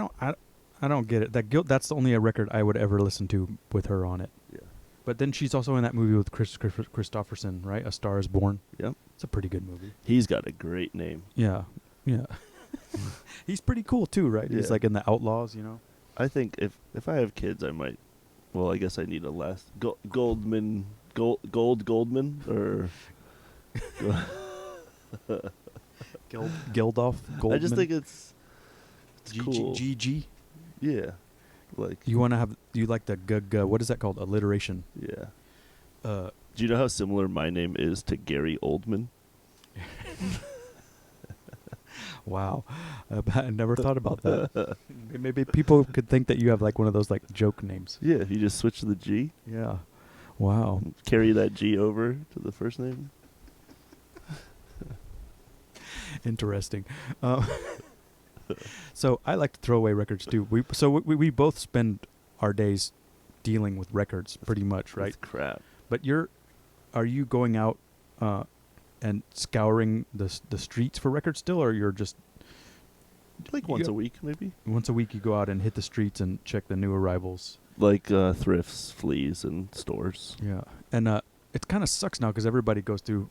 don't get it. That's only a record I would ever listen to with her on it. Yeah. But then she's also in that movie with Chris Christopherson, right? A Star Is Born. Yep. It's a pretty good movie. He's got a great name. Yeah. He's pretty cool too, right? Yeah. He's in the Outlaws, I think if I have kids, I might Well, I guess I need a last Goldman, Goldman, or Gildolf Goldman. I just think it's G cool. G G. Yeah, like You want to have? You like the what is that called? Alliteration. yeah. Uh, Do you know how similar my name is to Gary Oldman? wow, I never thought about that. Maybe people could think that you have like one of those like joke names. Yeah, you just switch the G, Yeah. Wow. carry that G over to the first name. Interesting. So I like to throw away records too. We both spend our days dealing with records pretty much, right? That's crap. But are you going out and scouring the streets for records still, or you're just Like once a week, maybe. once a week you go out and hit the streets and check the new arrivals? Like thrifts, fleas, and stores. Yeah, and it kind of sucks now because everybody goes through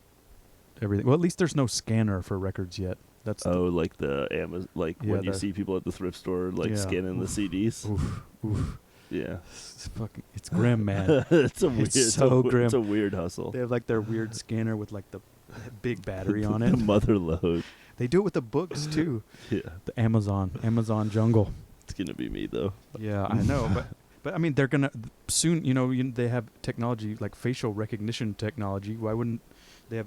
everything. Well, at least there's no scanner for records yet. That's Like the Amazon, like Yeah, when you the- see people at the thrift store, like Yeah. scanning the CDs. oof, oof. Yeah, It's grim, man. it's a weird, so grim. It's a weird hustle. They have like their weird scanner with like the big battery on The it. mother load. They do it with the books too. Yeah, The Amazon jungle. it's gonna be me though. Yeah, I know, but I mean they're gonna soon. They have technology like facial recognition technology. Why wouldn't they have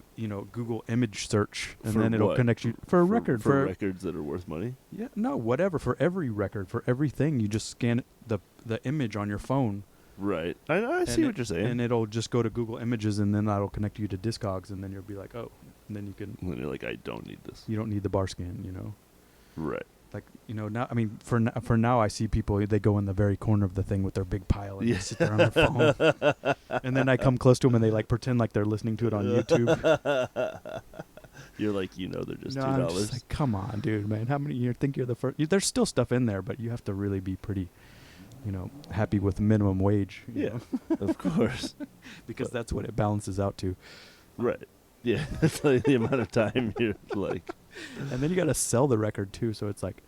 Google image search and For then it'll what? connect you for a record for records that are worth money. yeah no whatever for every record for everything you just scan the image on your phone. Right. I see what you're saying. And it'll just go to Google Images, and then that'll connect you to Discogs, and then you'll be like, oh, and then And then you're like, I don't need this. you don't need the bar scan, Right. Like, now, I mean, for now, I see people, they go in the very corner of the thing with their big pile, and Yeah. they sit there on their phone. And then I come close to them, and they, like, pretend like they're listening to it on YouTube. You're like, they're just No, I'm $2. just like, come on, dude, man. How many you think you're the first? There's still stuff in there, but you have to really be pretty, happy with minimum wage. you Yeah. know? Of course. Because that's what it balances out to. Right. Yeah. It's like the amount of time you're like. And then you got to sell the record too, so it's like,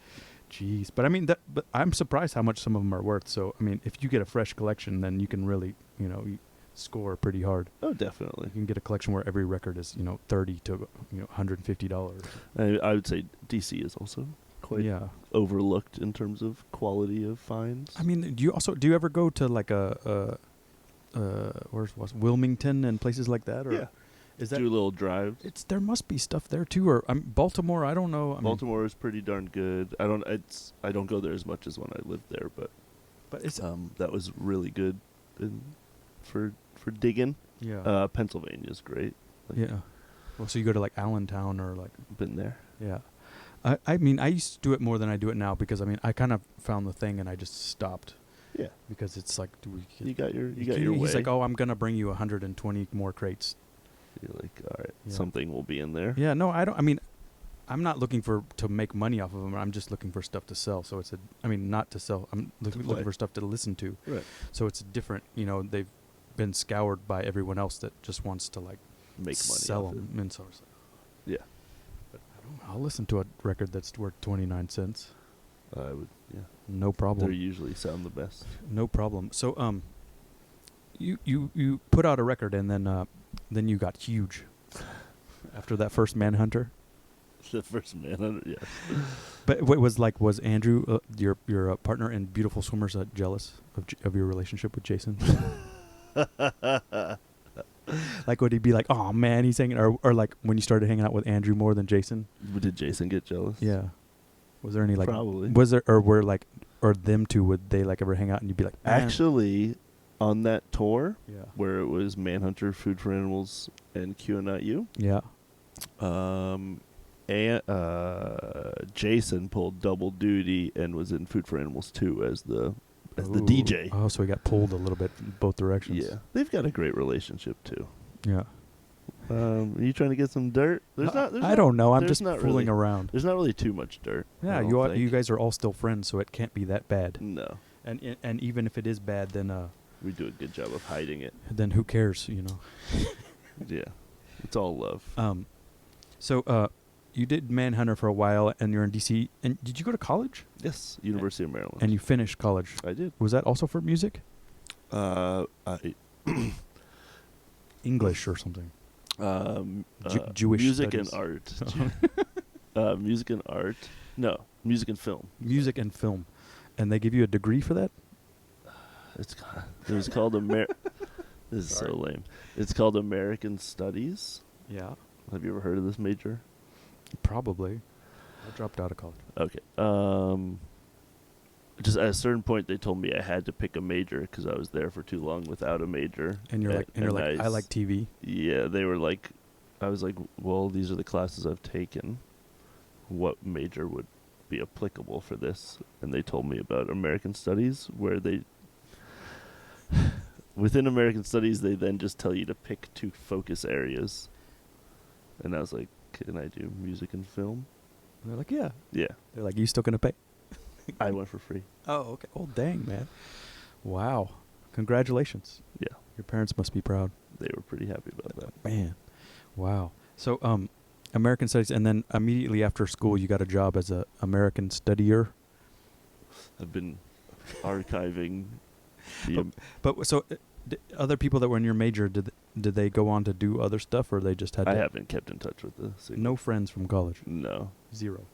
geez. But I mean, but I'm surprised how much some of them are worth. So I mean, if you get a fresh collection, then you can really, you score pretty hard. Oh, definitely. You can get a collection where every record is, $30 to $150. I would say DC is also quite Yeah. overlooked in terms of quality of finds. I mean, do you ever go to like where's Wilmington and places like that? Or Yeah. is that Do little drives. there must be stuff there too, or Baltimore? I don't know. I mean, Baltimore is pretty darn good. I don't go there as much as when I lived there, but it's that was really good for digging. yeah, Pennsylvania's great. yeah. Well, so you go to like Allentown or like Been there. yeah. I mean, I used to do it more than I do it now because I mean, I kind of found the thing and I just stopped Yeah. because it's like, You got your way. He's like, oh, I'm gonna bring you 120 more crates. You're like, all right, Yeah. something will be in there. Yeah, no, I don't. I mean, I'm not looking to make money off of them. I'm just looking for stuff to sell. So not to sell. I'm looking play. for stuff to listen to. Right. So it's different. They've been scoured by everyone else that just wants to like Make money. sell off it. them. And so it's like, Yeah. but I'll listen to a record that's worth 29 cents. I would. Yeah. No They problem. usually sound the best. No problem. So you put out a record and then you got huge after that first Manhunter. The first man. Yes. But was Andrew your partner in Beautiful Swimmers jealous of your relationship with Jason? Like, would he be like, "Oh man, he's hanging," or like when you started hanging out with Andrew more than Jason? Did Jason get jealous? Yeah. Was there any like? Probably. Was there or them two? Would they like ever hang out and you'd be like, "Man." Actually, on that tour Yeah. where it was Manhunter, Food for Animals, and Q and Not You, Yeah. Jason pulled double duty and was in Food for Animals 2 as the Ooh. DJ. Oh, so he got pulled a little bit in both directions. Yeah, they've got a great relationship too. Yeah. Are you trying to get some dirt? I don't know. I'm there's just not fooling really- around. There's not really too much dirt. Yeah, I don't you think. guys are all still friends, so it can't be that bad. No, And even if it is bad, then we do a good job of hiding it. who cares? Yeah, it's all love. So you did Manhunter for a while, and you're in DC. And did you go to college? Yes, University of Maryland. And you finished college. I did. Was that also for music? I English or something. Jewish music studies. and art. Music and art. No, music and film. Music and film. And they give you a degree for that? It was called This is Sorry. so lame. It's called American Studies. Yeah. Have you ever heard of this major? Probably. I dropped out of college. Okay. Just at a certain point, they told me I had to pick a major because I was there for too long without a major. And you're like, I like TV. Yeah, they were like, I was like, well, these are the classes I've taken. What major would be applicable for this? And they told me about American Studies, where they, within American Studies, they then just tell you to pick 2 focus areas. And I was like, can I do music and film? And they're like, yeah. Yeah. They're like, you still gonna pay? I went for free. Oh, okay. Oh, dang, man. Wow. Congratulations. Yeah. Your parents must be proud. They were pretty happy about that. Man. Wow. So, American Studies, and then immediately after school, you got a job as a American studier. I've been archiving But so, other people that were in your major, did they go on to do other stuff, or they just had? I to haven't kept in touch with the single. No friends from college. No. Zero.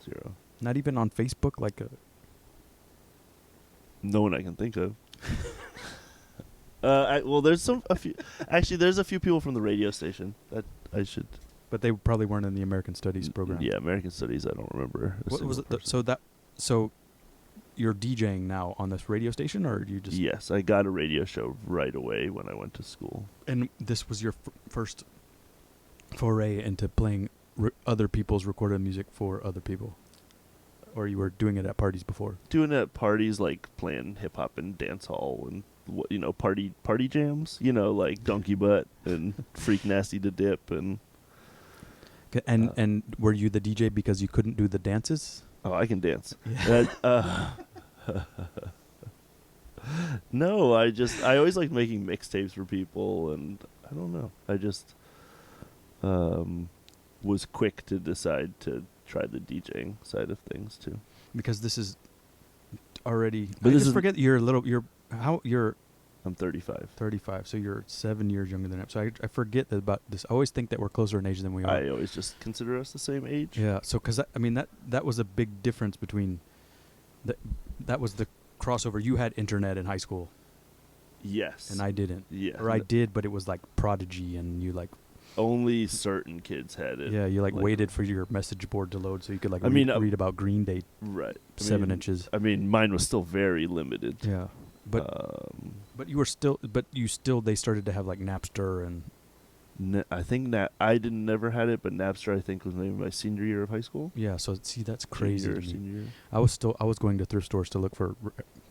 0. Not even on Facebook, like a. No one I can think of. Well, there's a few. Actually, there's a few people from the radio station that I should. But they probably weren't in the American Studies program. Yeah, American Studies. I don't remember. What was it? So you're DJing now on this radio station, or you just? Yes, I got a radio show right away when I went to school. And this was your first foray into playing other people's recorded music for other people, or you were doing it at parties before? Doing it at parties, like playing hip hop and dance hall and party jams. Like Donkey Butt and Freak Nasty to Dip and. And were you the DJ because you couldn't do the dances? Oh, I can dance. Yeah. No, I always liked making mixtapes for people, and I don't know. I just was quick to decide to try the DJing side of things too. Because this is already. But I this just is- forget you're 35. 35, so you're 7 years younger than him. So I forget that about this. I always think that we're closer in age than we are. I always just consider us the same age. Yeah. So because that was a big difference between. That was the crossover. You had internet in high school, Yes. and I didn't. Yeah. Or I did, but it was like Prodigy, and you like. Only certain kids had it. Yeah, you like waited for your message board to load so you could like read about Green Day Right. 7 inches. I mean, mine was still very limited. Yeah, but they started to have like Napster and I think I never had it, but Napster I think was maybe my senior year of high school. yeah. So see, that's crazy. Junior, To me. senior year. I was going to thrift stores to look for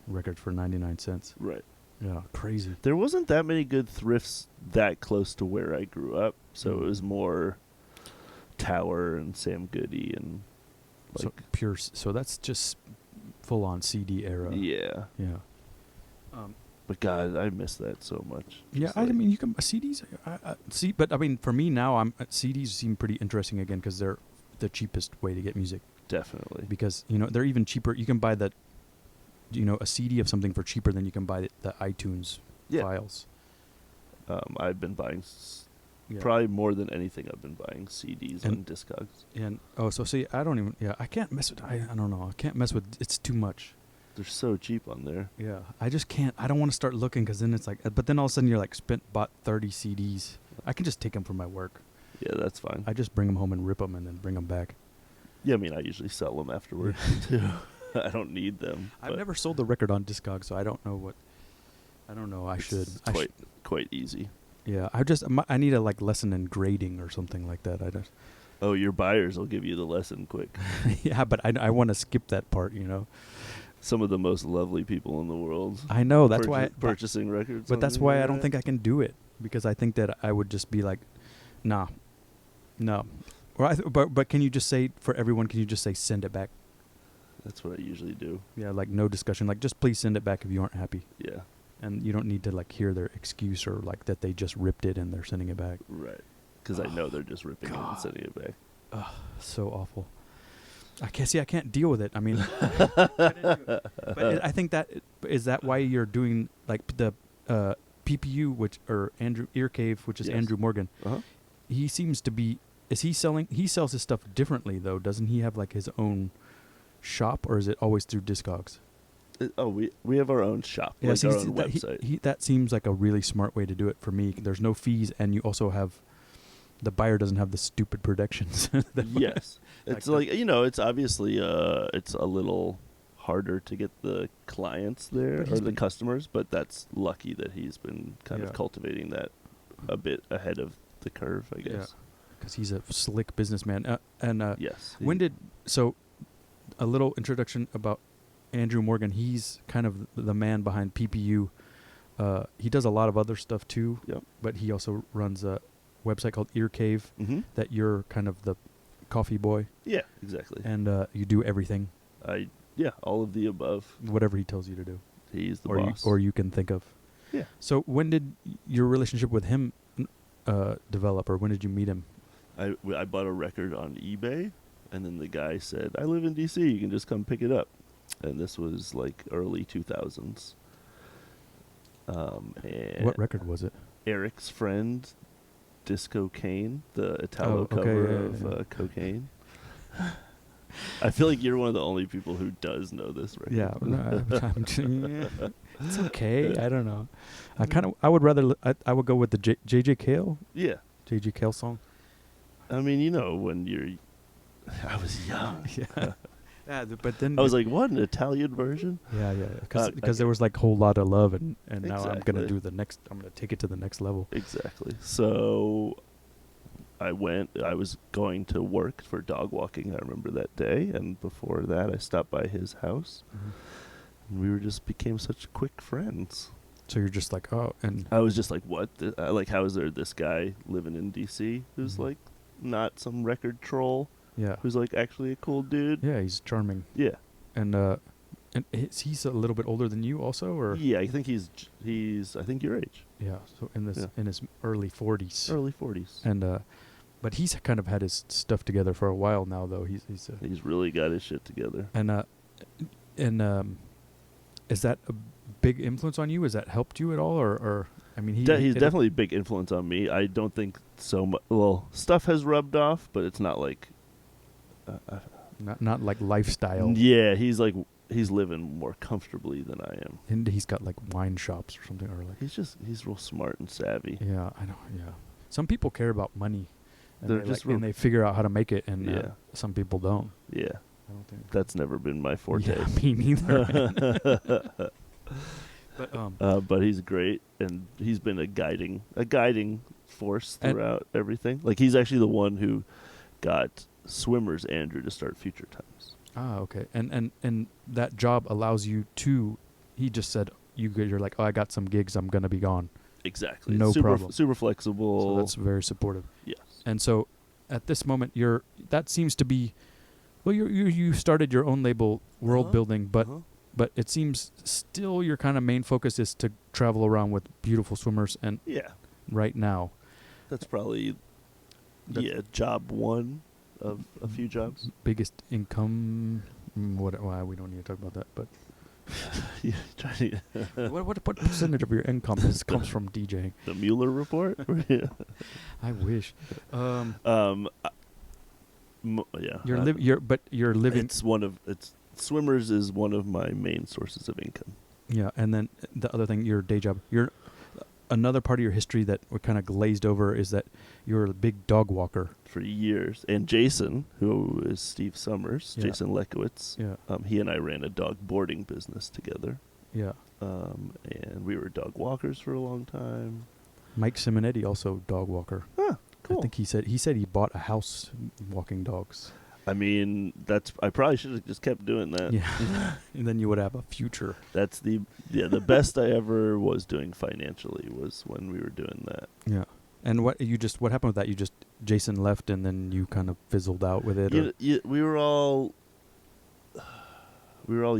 records for 99 cents. Right. Yeah, crazy. There wasn't that many good thrifts that close to where I grew up, so it was more Tower and Sam Goody and So pure. So that's just full on CD era. yeah. Yeah. But God, I miss that so much. Yeah, Just I mean, you can CDs. But I mean, for me now, CDs seem pretty interesting again because they're the cheapest way to get music. Definitely. Because they're even cheaper. You can buy a CD of something for cheaper than you can buy the iTunes files. I've been buying Yeah. probably more than anything. I've been buying CDs and Discogs. And so see, I don't even. Yeah, I can't mess with. I don't know. I can't mess with. It's too much. They're so cheap on there. Yeah, I just can't. I don't want to start looking because then it's like. But then all of a sudden you're like bought 30 CDs. I can just take them from my work. Yeah, that's fine. I just bring them home and rip them and then bring them back. Yeah, I mean, I usually sell them afterwards too. I don't need them. I've never sold the record on Discogs, so I don't know what. I don't know. I should. It's quite easy. Yeah, I need a lesson in grading or something like that. I just. Oh, your buyers will give you the lesson quick. Yeah, but I want to skip that part. Some of the most lovely people in the world. I know that's why purchasing records. But that's why I don't think I can do it because I think that I would just be like, nah, no. Or but can you just say for everyone? Can you just say send it back? That's what I usually do. Yeah, no discussion. Just please send it back if you aren't happy. Yeah. And you don't need to hear their excuse or that they just ripped it and they're sending it back. Right. Because I know they're just ripping it and sending it back. So awful. I can't see. I can't deal with it. I mean, I think that is that why you're doing like the PPU, which or Andrew Ear Cave, which is Yes. Andrew Morgan. Uh-huh. He seems to be. Is he selling? He sells his stuff differently though. Doesn't he have like his own shop, or is it always through Discogs? We have our own shop, Yeah, like our own website. That seems like a really smart way to do it for me. There's no fees, and you also have the buyer doesn't have the stupid protections. Yes, it's Like like it's obviously it's a little harder to get the clients there But or he's the been- customers, but that's lucky that he's been kind Yeah. of cultivating that a bit ahead of the curve, I Yeah. guess. Because he's a slick businessman. Yes. When did so? A little introduction about Andrew Morgan. He's kind of the man behind PPU. He does a lot of other stuff too. Yep. But he also runs a website called Ear Cave. Mm-hmm. That you're kind of the coffee boy, Yeah, exactly. and you do everything, All of the above. whatever he tells you to do, He's the or boss. you can think of. Yeah. So when did your relationship with him develop, or when did you meet him? I bought a record on eBay, and then the guy said, "I live in DC. You can just come pick it up." And this was like early 2000s. And What record was it? Eric's Friend, Disco Cane, the Italo okay, cover yeah, of yeah. Cocaine. I feel like you're one of the only people who does know this record. Yeah, no, it's okay. I don't know. I would rather. I would go with the JJ Cale. Yeah. JJ Cale song. I mean, when I was young. Yeah. Yeah, but then I was like, what, an Italian version? yeah, I because there was like whole lot of love, and now I'm gonna Exactly. do the next. I'm gonna take it to the next level. Exactly. So I was going to work for dog walking, I remember that day, and before that I stopped by his house, and we became such quick friends. So you're just like, oh, and I was just like, what? How is there this guy living in DC who's Mhm. like not some record troll, yeah, who's like actually a cool dude? yeah, he's charming, Yeah. and he's a little bit older than you also, or Yeah, I think he's I think your age. yeah, so in Yeah. his early 40s, Early 40s. and but he's kind of had his stuff together for a while now, though. He's He's really got his shit together. and is that a big influence on you? Has that helped you at all, or I mean, He's definitely a big influence on me. I don't think so much. Well, stuff has rubbed off, but it's not like. not like lifestyle. Yeah, he's living more comfortably than I am. And he's got like wine shops or something, or like He's real smart and savvy. yeah, I know. Yeah, some people care about money, and They're they just and they figure out how to make it, and Yeah. some people don't. Yeah, I don't think that's never been my forte. Yeah, me neither. But But he's great, and he's been a guiding force And- throughout everything. Like he's actually the one who got Swimmers Andrew to start Future Times. okay, and that job allows you to. He just said you're like, oh, I got some gigs, I'm gonna be gone. Exactly. No super, problem. Super flexible. So that's very supportive. yes. And so, at this moment, that seems to be, well, you started your own label, Wolrd Uh-huh. Building, but Uh-huh. but it seems still your kind of main focus is to travel around with beautiful swimmers. And Yeah. right now, That's probably job one of a few jobs. biggest income. Why we don't need to talk about that, but Yeah, trying to what percentage of your income comes from DJing? the Mueller report. Yeah. I wish. Yeah. You're living. Swimmers is one of my main sources of income. Yeah, and then the other thing, your day job. Another part of your history that we kind of glazed over is that you're a big dog walker. For years, and Jason, who is Steve Summers, Yeah. Jason Lekowitz, Yeah, he and I ran a dog boarding business together, yeah. and we were dog walkers for a long time. Mike Simonetti also dog walker. Huh, cool. I think he said he bought a house walking dogs. I mean, I probably should have just kept doing that. Yeah, and then you would have a future. That's the best I ever was doing financially was when we were doing that. Yeah. And what happened with that? Jason left, and then you kind of fizzled out with it. Or? We were all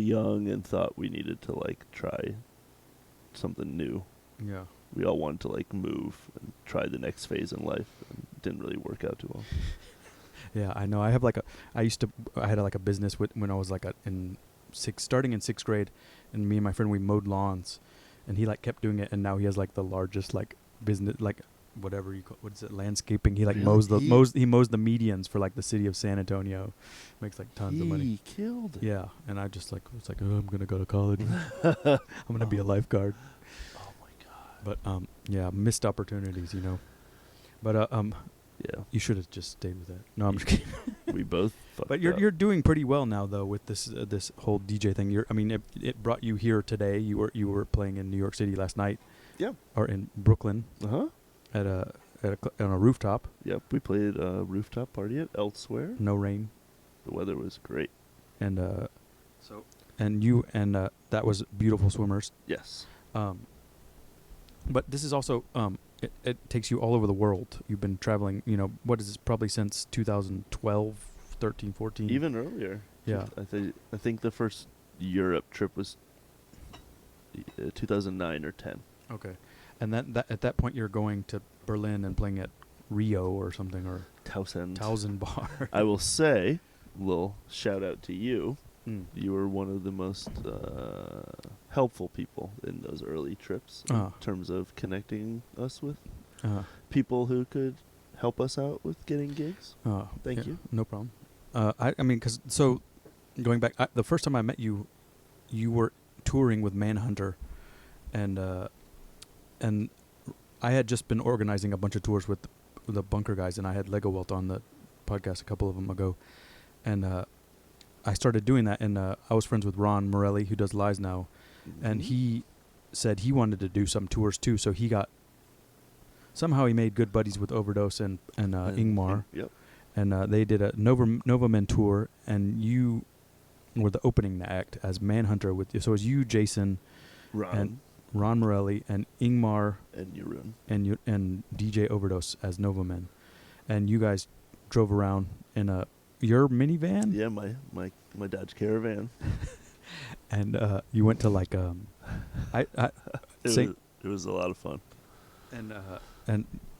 young and thought we needed to like try something new. Yeah. We all wanted to like move and try the next phase in life, and it didn't really work out too well. Yeah, I know. I have like I had like a business when I was like starting in 6th grade, and me and my friend, we mowed lawns, and he like kept doing it, and now he has like the largest like business, like whatever you call, what is it, landscaping. He like Really? mows the medians for like the city of San Antonio, makes like tons of money. He killed it. Yeah, and I just like was like, oh, I'm gonna go to college. I'm gonna be a lifeguard. Oh my god. But yeah, missed opportunities, you know. But Yeah. you should have just stayed with that. No, I'm just kidding. We both. But you're doing pretty well now though with this whole DJ thing. It brought you here today. You were playing in New York City last night. Yeah. Or in Brooklyn Uh-huh. on a rooftop. Yep. We played a rooftop party at Elsewhere. No rain. The weather was great. And that was beautiful swimmers. Yes. But this is also it takes you all over the world. You've been traveling, you know, what is this, probably since 2012, 13, 14. Even earlier. Yeah. I think the first Europe trip was 2009 or 10. Okay. And that at that point you're going to Berlin and playing at Rio or something, or Tausend Bar. I will say, little shout out to you. Mm. You were one of the most helpful people in those early trips in terms of connecting us with people who could help us out with getting gigs. Thank you. No problem. So going back, the first time I met you, you were touring with Manhunter, and I had just been organizing a bunch of tours with the Bunker guys, and I had Lego Welt on the podcast a couple of them ago, and I started doing that, and I was friends with Ron Morelli, who does Lies now, and he said he wanted to do some tours too, so he made good buddies with Overdose and Ingmar. Yep. And they did a Nova Men tour, and you were the opening act as Manhunter with you. So it was you, Jason, and Ron Morelli, and Ingmar, and Jeroen, and DJ Overdose as Nova Men, and you guys drove around in your minivan. Yeah, my dad's Caravan. And you went to like it was a lot of fun. And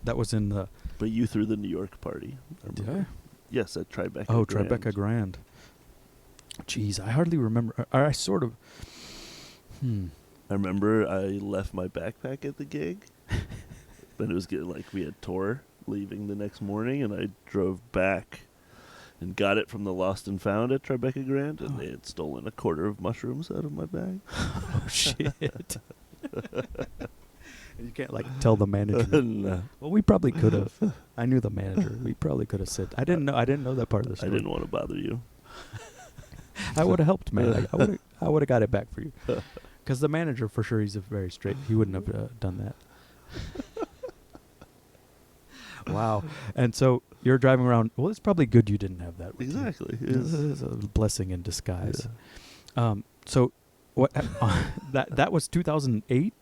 that was in the. But you threw the New York party. Did I? Yes, at Tribeca. Oh, Grand. Tribeca Grand. Jeez, I hardly remember. I sort of. I remember I left my backpack at the gig, but it was getting like we had tour leaving the next morning, and I drove back and got it from the Lost and Found at Tribeca Grand, and they had stolen a quarter of mushrooms out of my bag. Oh shit! You can't like tell the manager. No. Well, we probably could have. I knew the manager. We probably could have said. I didn't know that part of the story. I didn't want to bother you. I would have helped, man. I would have got it back for you. Because the manager, for sure, he's a very straight. He wouldn't have done that. Wow. And so you're driving around. Well, it's probably good you didn't have that. Exactly. This is a blessing in disguise. Yeah. So what? That was 2008.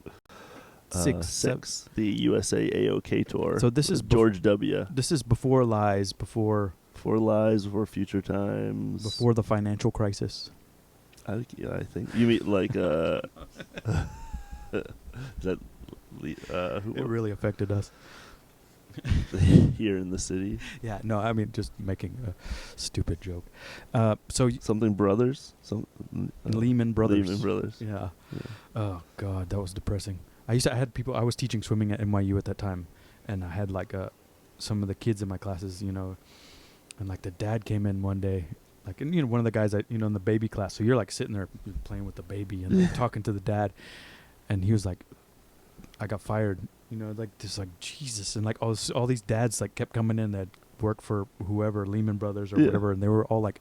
Six. The USA AOK tour. So this is George W. This is before Lies, before Lies, before Future Times, before the financial crisis. I think you mean like is that who It really affected us here in the city. Yeah, no, I mean just making a stupid joke. So something Brothers, Lehman Brothers. Lehman Brothers. Yeah. Oh God, that was depressing. I had people. I was teaching swimming at NYU at that time, and I had like some of the kids in my classes, you know, and like the dad came in one day, like, and you know, one of the guys in the baby class. So you're like sitting there playing with the baby and like, talking to the dad, and he was like, "I got fired," you know, like just like Jesus, and like all these dads like kept coming in that worked for whoever, Lehman Brothers or whatever, and they were all like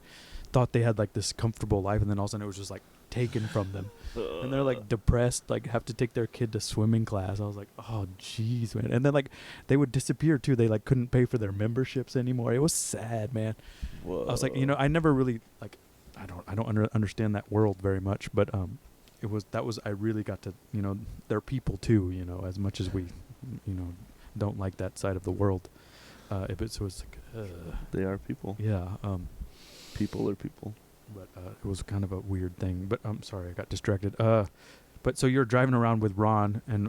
thought they had like this comfortable life, and then all of a sudden it was just like taken from them. And they're like depressed, like have to take their kid to swimming class. I was like, oh jeez, man. And then like they would disappear too. They like couldn't pay for their memberships anymore. It was sad, man. Whoa. I was like, I never really like, I don't understand that world very much, but I really got to, they're people too, as much as we, don't like that side of the world. So it's like, they are people. Yeah. People are people. But it was kind of a weird thing. But I'm sorry, I got distracted. But so you're driving around with Ron, and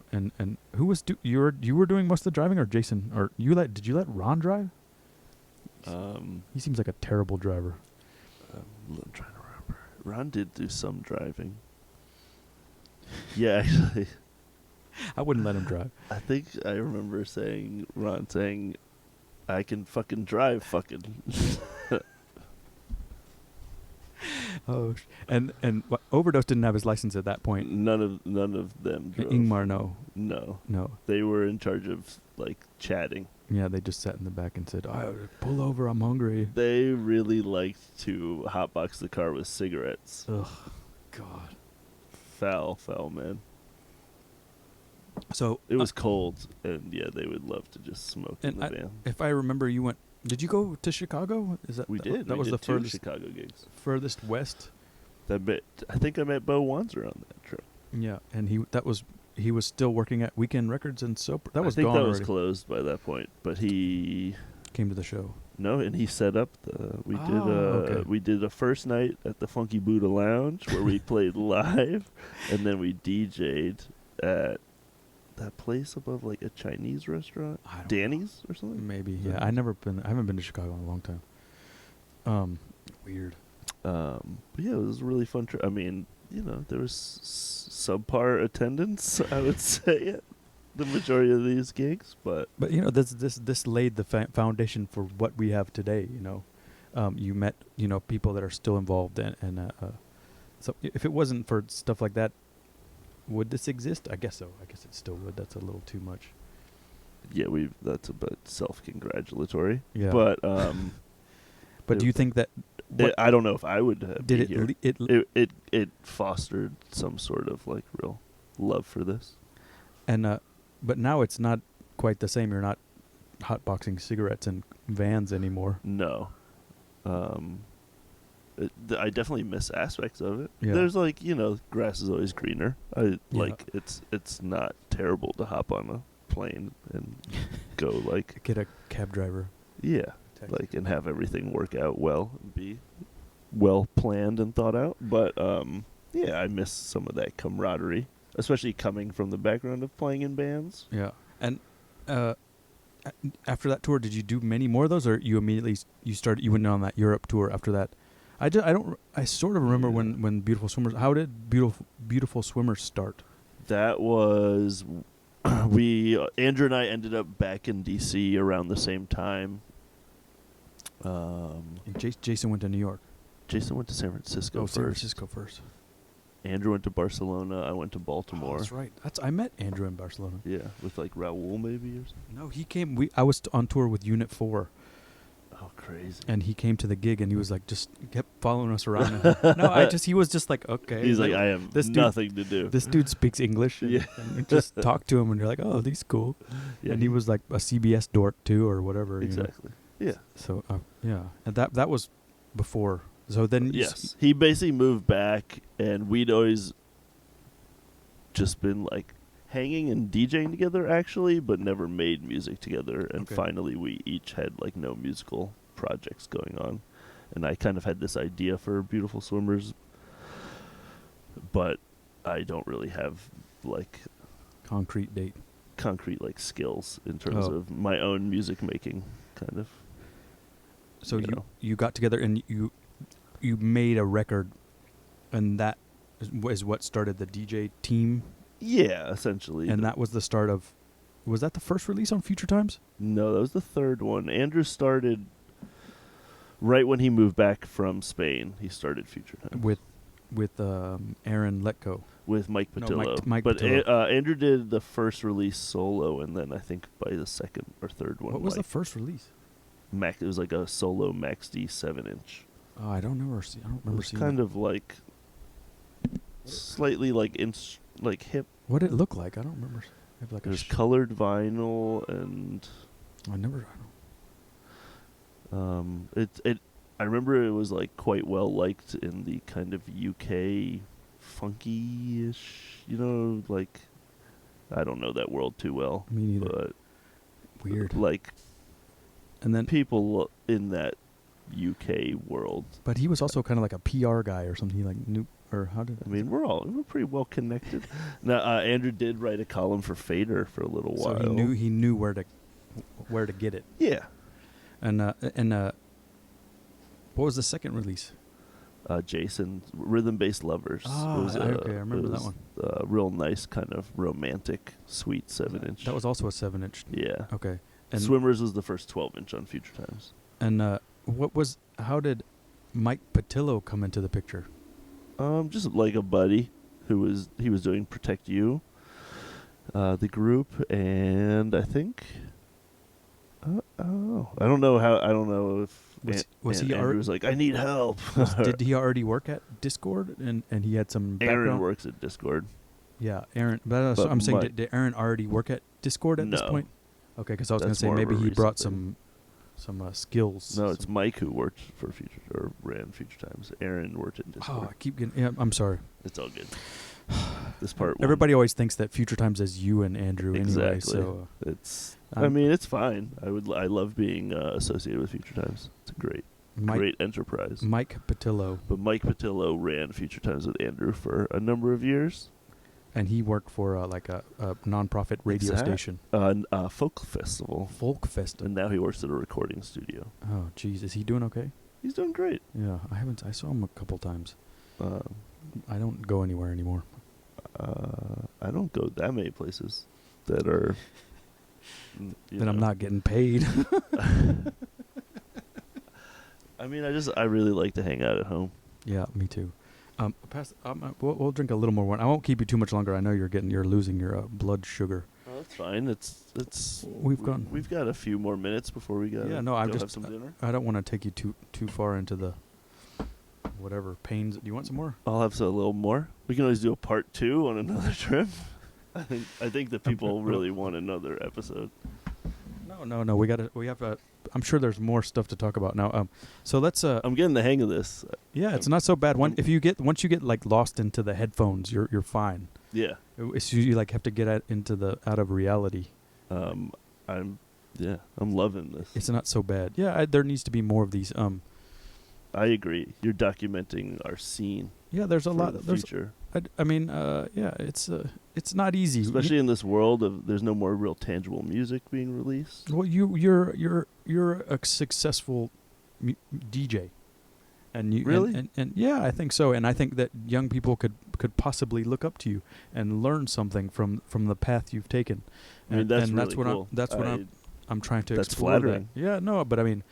who was you were doing most of the driving, or Jason, or did you let Ron drive? He seems like a terrible driver. I'm trying to remember. Ron did do some driving. Yeah, actually, I wouldn't let him drive. I think I remember Ron saying, "I can fucking drive, fucking." Oh, and Overdose didn't have his license at that point. None of them drove. Ingmar, no. No. They were in charge of like chatting. Yeah, they just sat in the back and said, pull over, I'm hungry. They really liked to hotbox the car with cigarettes. Ugh, God. Foul, man. So it was cold, and yeah, they would love to just smoke in the van. If I remember, did you go to Chicago? We did. That was the furthest Chicago gigs. Furthest west. I think I met Bo Wanzer on that trip. Yeah, and he was still working at Weekend Records, and so that was I think gone that was already. Closed by that point, but he Came to the show. No, and he set up we did a first night at the Funky Buddha Lounge where we played live, and then we DJ'd at that place above like a Chinese restaurant, Danny's or something. Maybe, yeah. I haven't been to Chicago in a long time. Weird. But yeah, it was a really fun trip. I mean, there was subpar attendance, I would say, at the majority of these gigs, but this laid the foundation for what we have today. You met people that are still involved, and so if it wasn't for stuff like that, would this exist? I guess so. I guess it still would. That's a little too much. Yeah, that's a bit self-congratulatory. Yeah, but but do you think that? I don't know if I would did it fostered some sort of like real love for this, and but now it's not quite the same. You're not hotboxing cigarettes in vans anymore. No. I definitely miss aspects of it. Yeah. There's like, grass is always greener. Like it's not terrible to hop on a plane and go like get a cab driver. Yeah. Like and have everything work out well and be well planned and thought out. But yeah, I miss some of that camaraderie, especially coming from the background of playing in bands. Yeah. And after that tour, did you do many more of those, or you immediately you went on that Europe tour after that? I sort of remember when Beautiful Swimmers. How did Beautiful Swimmers start? That was Andrew and I ended up back in DC around the same time. And Jason went to New York. Jason went to San Francisco first. San Francisco first. Andrew went to Barcelona. I went to Baltimore. Oh, that's right. I met Andrew in Barcelona. Yeah, with like Raul maybe or something. No, he came. I was on tour with Unit 4. Oh, crazy! And he came to the gig, and he was like, just kept following us around. He was just like, okay. He's like, I have nothing to do. This dude speaks English. And, and you just talk to him, and you're like, oh, he's cool. Yeah, and he was like a CBS dork too, or whatever. Exactly. Yeah. So yeah, and that was before. So then, yes, he basically moved back, and we'd always just been like hanging and DJing together, actually, but never made music together. And finally, we each had like no musical projects going on, and I kind of had this idea for Beautiful Swimmers, but I don't really have like concrete like skills in terms of my own music making, kind of. So you got together and you made a record, and that is what started the DJ team. Yeah, essentially. And that was the start of... Was that the first release on Future Times? No, that was the third one. Andrew started right when he moved back from Spain. He started Future Times. With Aaron Letko. With Mike Patillo. No, Mike but Patillo. Andrew did the first release solo, and then I think by the second or third one... What was the first release? It was like a solo Max D 7-inch. Oh, I don't remember seeing it. Kind of like... Slightly like... hip. What did it look like? I don't remember. Like There's colored vinyl and. I never. I remember it was like quite well liked in the kind of UK funky-ish, like I don't know that world too well. Me neither. But weird. Like, and then people in that UK world. But he was also kind of like a PR guy or something. He like knew. Or how did? I mean, we're pretty well connected. Now, Andrew did write a column for Fader for a little while. So he knew where to get it. Yeah. And what was the second release? Jason, Rhythm-Based Lovers. Ah, okay, I remember that one. A real nice kind of romantic, sweet 7-inch. That was also a 7-inch. Yeah. Okay. And Swimmers was the first 12-inch on Future Times. And how did Mike Patillo come into the picture? Just like a buddy he was doing Protect You, the group, and I think, I don't know if Andrew was like, I need help. Did he already work at Discord and he had some background? Aaron works at Discord. Yeah, Aaron. But I'm saying, did Aaron already work at Discord at this point? Okay, because I was going to say maybe he brought some skills. No, it's Mike who worked for ran Future Times. Aaron worked at Discord. Oh, I keep getting. Yeah, I'm sorry. It's all good. This part. Everybody always thinks that Future Times is you and Andrew. Exactly. Anyway, so it's. I mean, it's fine. I love being associated with Future Times. It's a great enterprise. Mike Patillo. But Mike Patillo ran Future Times with Andrew for a number of years. And he worked for like a non-profit radio station. Folk festival. Folk festival. And now he works at a recording studio. Oh, geez. Is he doing okay? He's doing great. Yeah, I saw him a couple times. I don't go anywhere anymore. I don't go that many places that are... Then I'm not getting paid. I mean, I really like to hang out at home. Yeah, me too. We'll drink a little more. I won't keep you too much longer. I know you're losing your blood sugar. Oh, that's fine. It's We've got a few more minutes before we go. Yeah, no, I'm just have some dinner. I don't want to take you too far into the whatever pains. Do you want some more? I'll have a little more. We can always do a part 2 on another trip. I think the people really want another episode. No. We have. I'm sure there's more stuff to talk about now. So let's. I'm getting the hang of this. Yeah, it's not so bad. Once you get like lost into the headphones, you're fine. Yeah. It's you like have to get out of reality. I'm loving this. It's not so bad. Yeah, there needs to be more of these. I agree. You're documenting our scene. Yeah, there's a lot. There's future. I mean, it's not easy, especially in this world of there's no more real tangible music being released. Well, you're a successful DJ, and you really and yeah, I think so, and I think that young people could possibly look up to you and learn something from the path you've taken. I mean, that's really cool. That's what I'm trying to. That's explore flattering. That. Yeah, no, but I mean.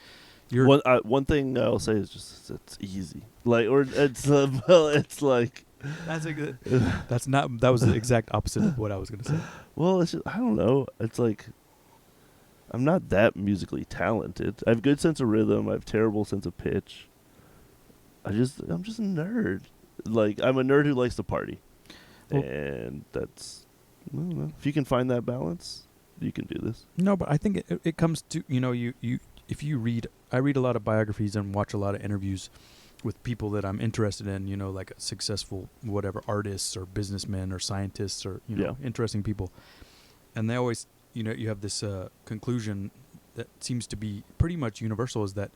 One thing I'll say is just it's easy. It's like that's a good. That was the exact opposite of what I was gonna say. Well, it's just, I don't know. It's like I'm not that musically talented. I have good sense of rhythm. I have terrible sense of pitch. I'm just a nerd. Like I'm a nerd who likes to party, and that's I don't know. If you can find that balance, you can do this. No, but I think it comes to if you read. I read a lot of biographies and watch a lot of interviews with people that I'm interested in, like successful whatever artists or businessmen or scientists or interesting people. And they always, you have this conclusion that seems to be pretty much universal, is that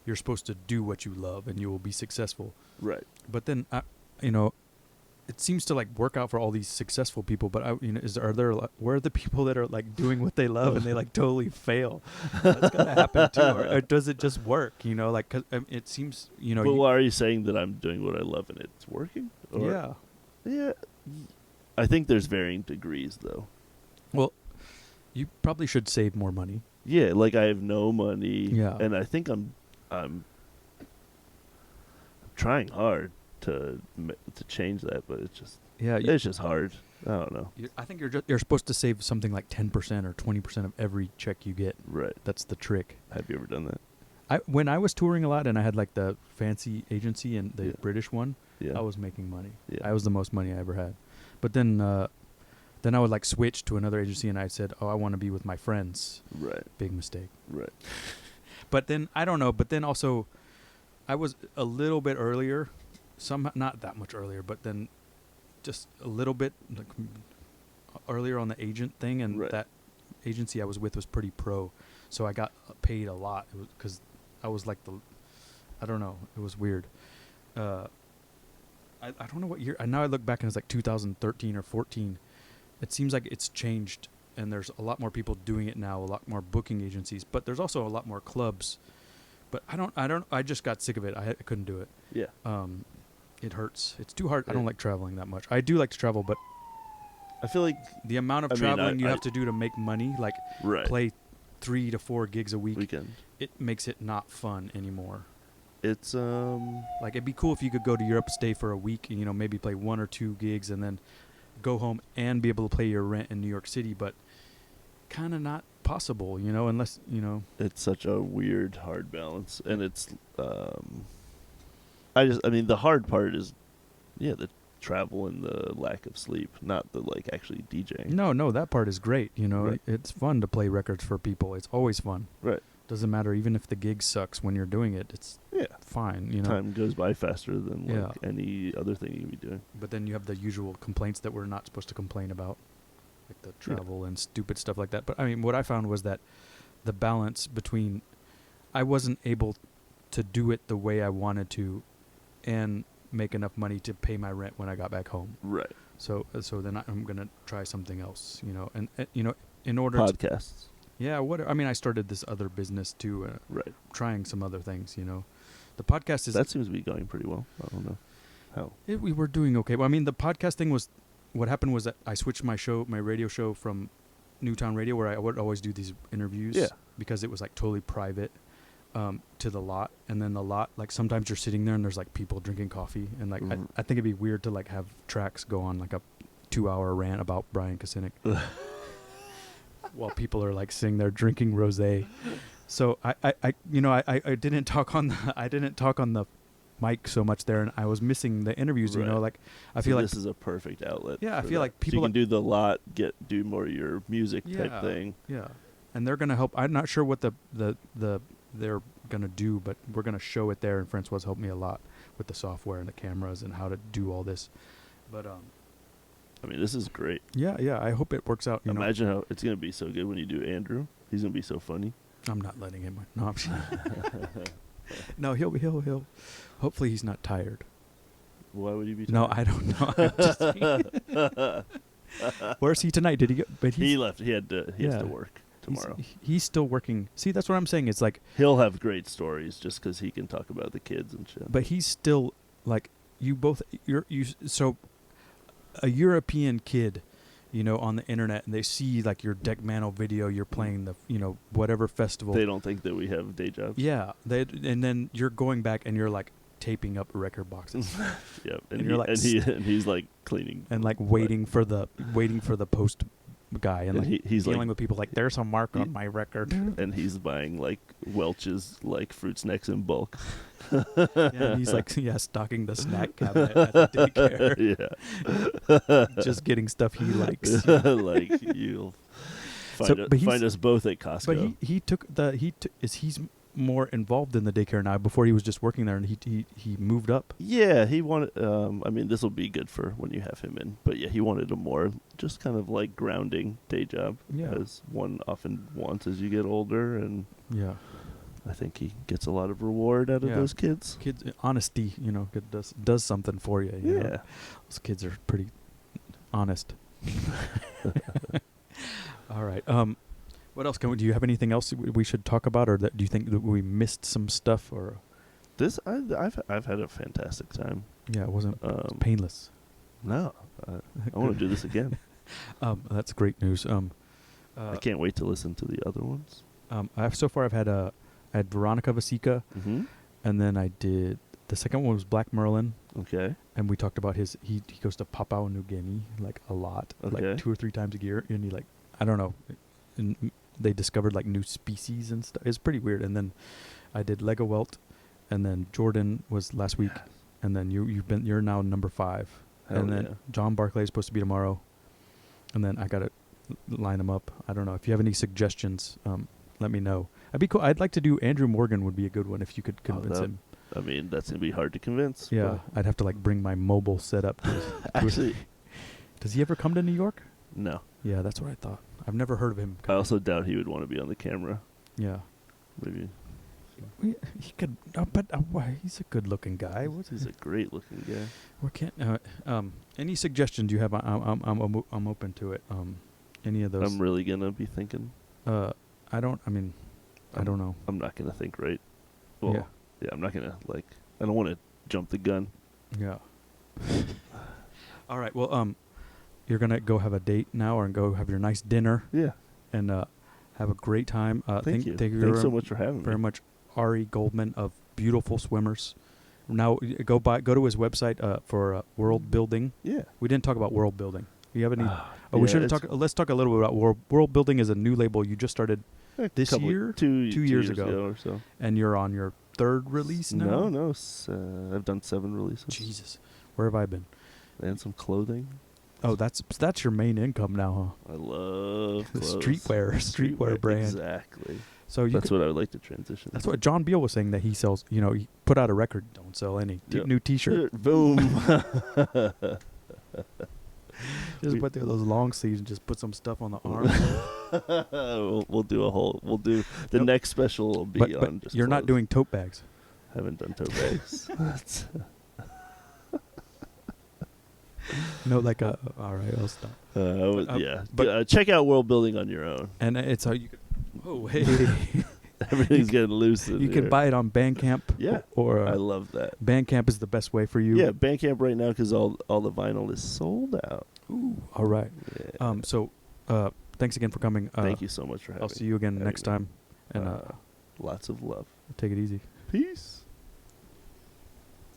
you're supposed to do what you love and you will be successful. Right. But then it seems to like work out for all these successful people, but where are the people that are like doing what they love and they like totally fail? That's gonna happen too, or does it just work? Like 'cause, it seems But why are you saying that I'm doing what I love and it's working? Yeah. I think there's varying degrees though. Well, you probably should save more money. Yeah, like I have no money. Yeah. And I think I'm trying hard to change that, but it's just hard. I don't know. I think you're supposed to save something like 10% or 20% of every check you get. Right. That's the trick. Have you ever done that? When I was touring a lot and I had like the fancy agency and the British one, I was making money. Yeah. I was the most money I ever had. But then I would like switch to another agency and I said, "Oh, I want to be with my friends." Right. Big mistake. Right. But then I don't know. But then also, I was a little bit earlier. Not that much earlier, but then just a little bit like earlier on the agent thing, and that agency I was with was pretty pro, so I got paid a lot. It was because I was like I don't know, it was weird. I don't know what year. Now I look back and it's like 2013 or 14. It seems like it's changed, and there's a lot more people doing it now, a lot more booking agencies, but there's also a lot more clubs But I just got sick of it. I couldn't do it. Yeah. It hurts. It's too hard. I don't Yeah. like traveling that much. I do like to travel, but I feel like the amount of traveling you have to do to make money, like right play 3 to 4 gigs a week, weekend. it makes it not fun anymore. It's Like it'd be cool if you could go to Europe, stay for a week, and maybe play 1 or 2 gigs, and then go home and be able to pay your rent in New York City. But kind of not possible, unless it's such a weird hard balance, and it's I mean the hard part is the travel and the lack of sleep, not the like actually DJing. No, that part is great. Right. It's fun to play records for people. It's always fun. Right. Doesn't matter, even if the gig sucks when you're doing it. It's fine. Time goes by faster than Yeah. any other thing you can be doing. But then you have the usual complaints that we're not supposed to complain about, like the travel and stupid stuff like that. But I mean, what I found was that the balance between I wasn't able to do it the way I wanted to, and make enough money to pay my rent when I got back home. Right. So then I'm gonna try something else. And in order Podcasts. I mean, I started this other business too. Right. Trying some other things. The podcast is That seems to be going pretty well. I don't know how. we were doing okay. Well, I mean, the podcast thing was what happened was that I switched my radio show from Newtown Radio, where I would always do these interviews, because it was like totally private, to the lot. And then the lot, like sometimes you're sitting there and there's like people drinking coffee, and like I think it'd be weird to like have tracks go on like a 2-hour rant about Brian Kasinik while people are like sitting there drinking rosé. So I didn't talk on the mic so much there, and I was missing the interviews. Right. Like I feel like this is a perfect outlet. Yeah, I for feel that. like So people you can do the lot, do more of your music type thing. Yeah, and they're gonna help. I'm not sure what the they're gonna do, but we're gonna show it there. And Francois helped me a lot with the software and the cameras and how to do all this. But I mean, this is great. Yeah. I hope it works out. Imagine how it's gonna be so good when you do Andrew. He's gonna be so funny. I'm not letting him. No, no, he'll. Hopefully, he's not tired. Why would you be? No, tired? I don't know. Where's he tonight? Did he get? But he left. He has to work tomorrow. He's still working. See, that's what I'm saying. It's like he'll have great stories just because he can talk about the kids and shit. But he's still like so a European kid, on the internet, and they see like your Deck Mantle video, you're playing the whatever festival. They don't think that we have day jobs. Yeah, and then you're going back and you're like taping up record boxes. Yep, and he's like cleaning and like waiting for the post guy, and like he's dealing like, with people like there's a mark on my record, and he's buying like Welch's like fruit snacks in bulk. and he's like stocking the snack cabinet at the daycare. Just getting stuff he likes. Like you'll find us both at Costco. But he's more involved in the daycare now. Before he was just working there, and he moved up. Yeah, he wanted. I mean, this will be good for when you have him in. But yeah, he wanted a more just kind of like grounding day job, as one often wants as you get older. And I think he gets a lot of reward out of those kids. Kids, honesty, does something for you. You know? Those kids are pretty honest. All right. What else do you have anything else we should talk about, or do you think that we missed some stuff, or I've had a fantastic time. Yeah, it wasn't painless. No, I want to do this again. That's great news. I can't wait to listen to the other ones. I've had Veronica Vasica, and then I did the second one was Black Merlin. Okay. And we talked about he goes to Papua New Guinea like a lot, like 2 or 3 times a year, and he like I don't know. And they discovered like new species and stuff. It's pretty weird. And then I did Lego Welt, and then Jordan was last week, and then you're now number 5. Hell and then John Barclay is supposed to be tomorrow, and then I gotta line them up. I don't know if you have any suggestions. Let me know. I'd be cool. I'd like to do Andrew Morgan. Would be a good one if you could convince him. I mean, that's gonna be hard to convince. Yeah, I'd have to like bring my mobile setup. Actually, does he ever come to New York? No. Yeah, that's what I thought. I've never heard of him. I also doubt he would want to be on the camera. Yeah. Maybe. He could, but he's a good-looking guy. He's a great-looking guy. We can't. Any suggestions you have? I'm open to it. Any of those? I'm really gonna be thinking. I don't know. I'm not gonna think right Well, yeah, I'm not gonna I don't want to jump the gun. Yeah. All right. Well, you're gonna go have a date now, and go have your nice dinner, Yeah. and have a great time. Thank you. Thank you Thanks so much for having very me. much, Ari Goldman of Beautiful Swimmers. Now go to his website for World Building. Yeah. We didn't talk about World Building. Do you have any? Yeah, We should talk. Let's talk a little bit about World Building. Is a new label you just started this year, 2 years ago. or so. and you're on your third release now. No. I've done 7 releases. Jesus, where have I been? And some clothing. Oh, that's your main income now, huh? I love The clothes. streetwear brand. Exactly. So That's what I would like to transition. That's what John Beal was saying, that he sells. He put out a record. Don't sell any Yep. new T-shirt. Boom. Just put those long sleeves and just put some stuff on the arm. We'll do the Nope. next special will be but on just you're not clothes. doing tote bags. Haven't done tote bags. No, all right, I'll stop. Yeah. but- Check out World Building on your own. And it's how you could. Oh, hey. Everything's getting loose. You can buy it on Bandcamp. Yeah. Or I love that. Bandcamp is the best way for you. Yeah, Bandcamp right now because all the vinyl is sold out. Ooh. All right. Yeah. So, thanks again for coming. Thank you so much for having me. I'll see you again having next me. time. And Lots of love. take it easy. Peace.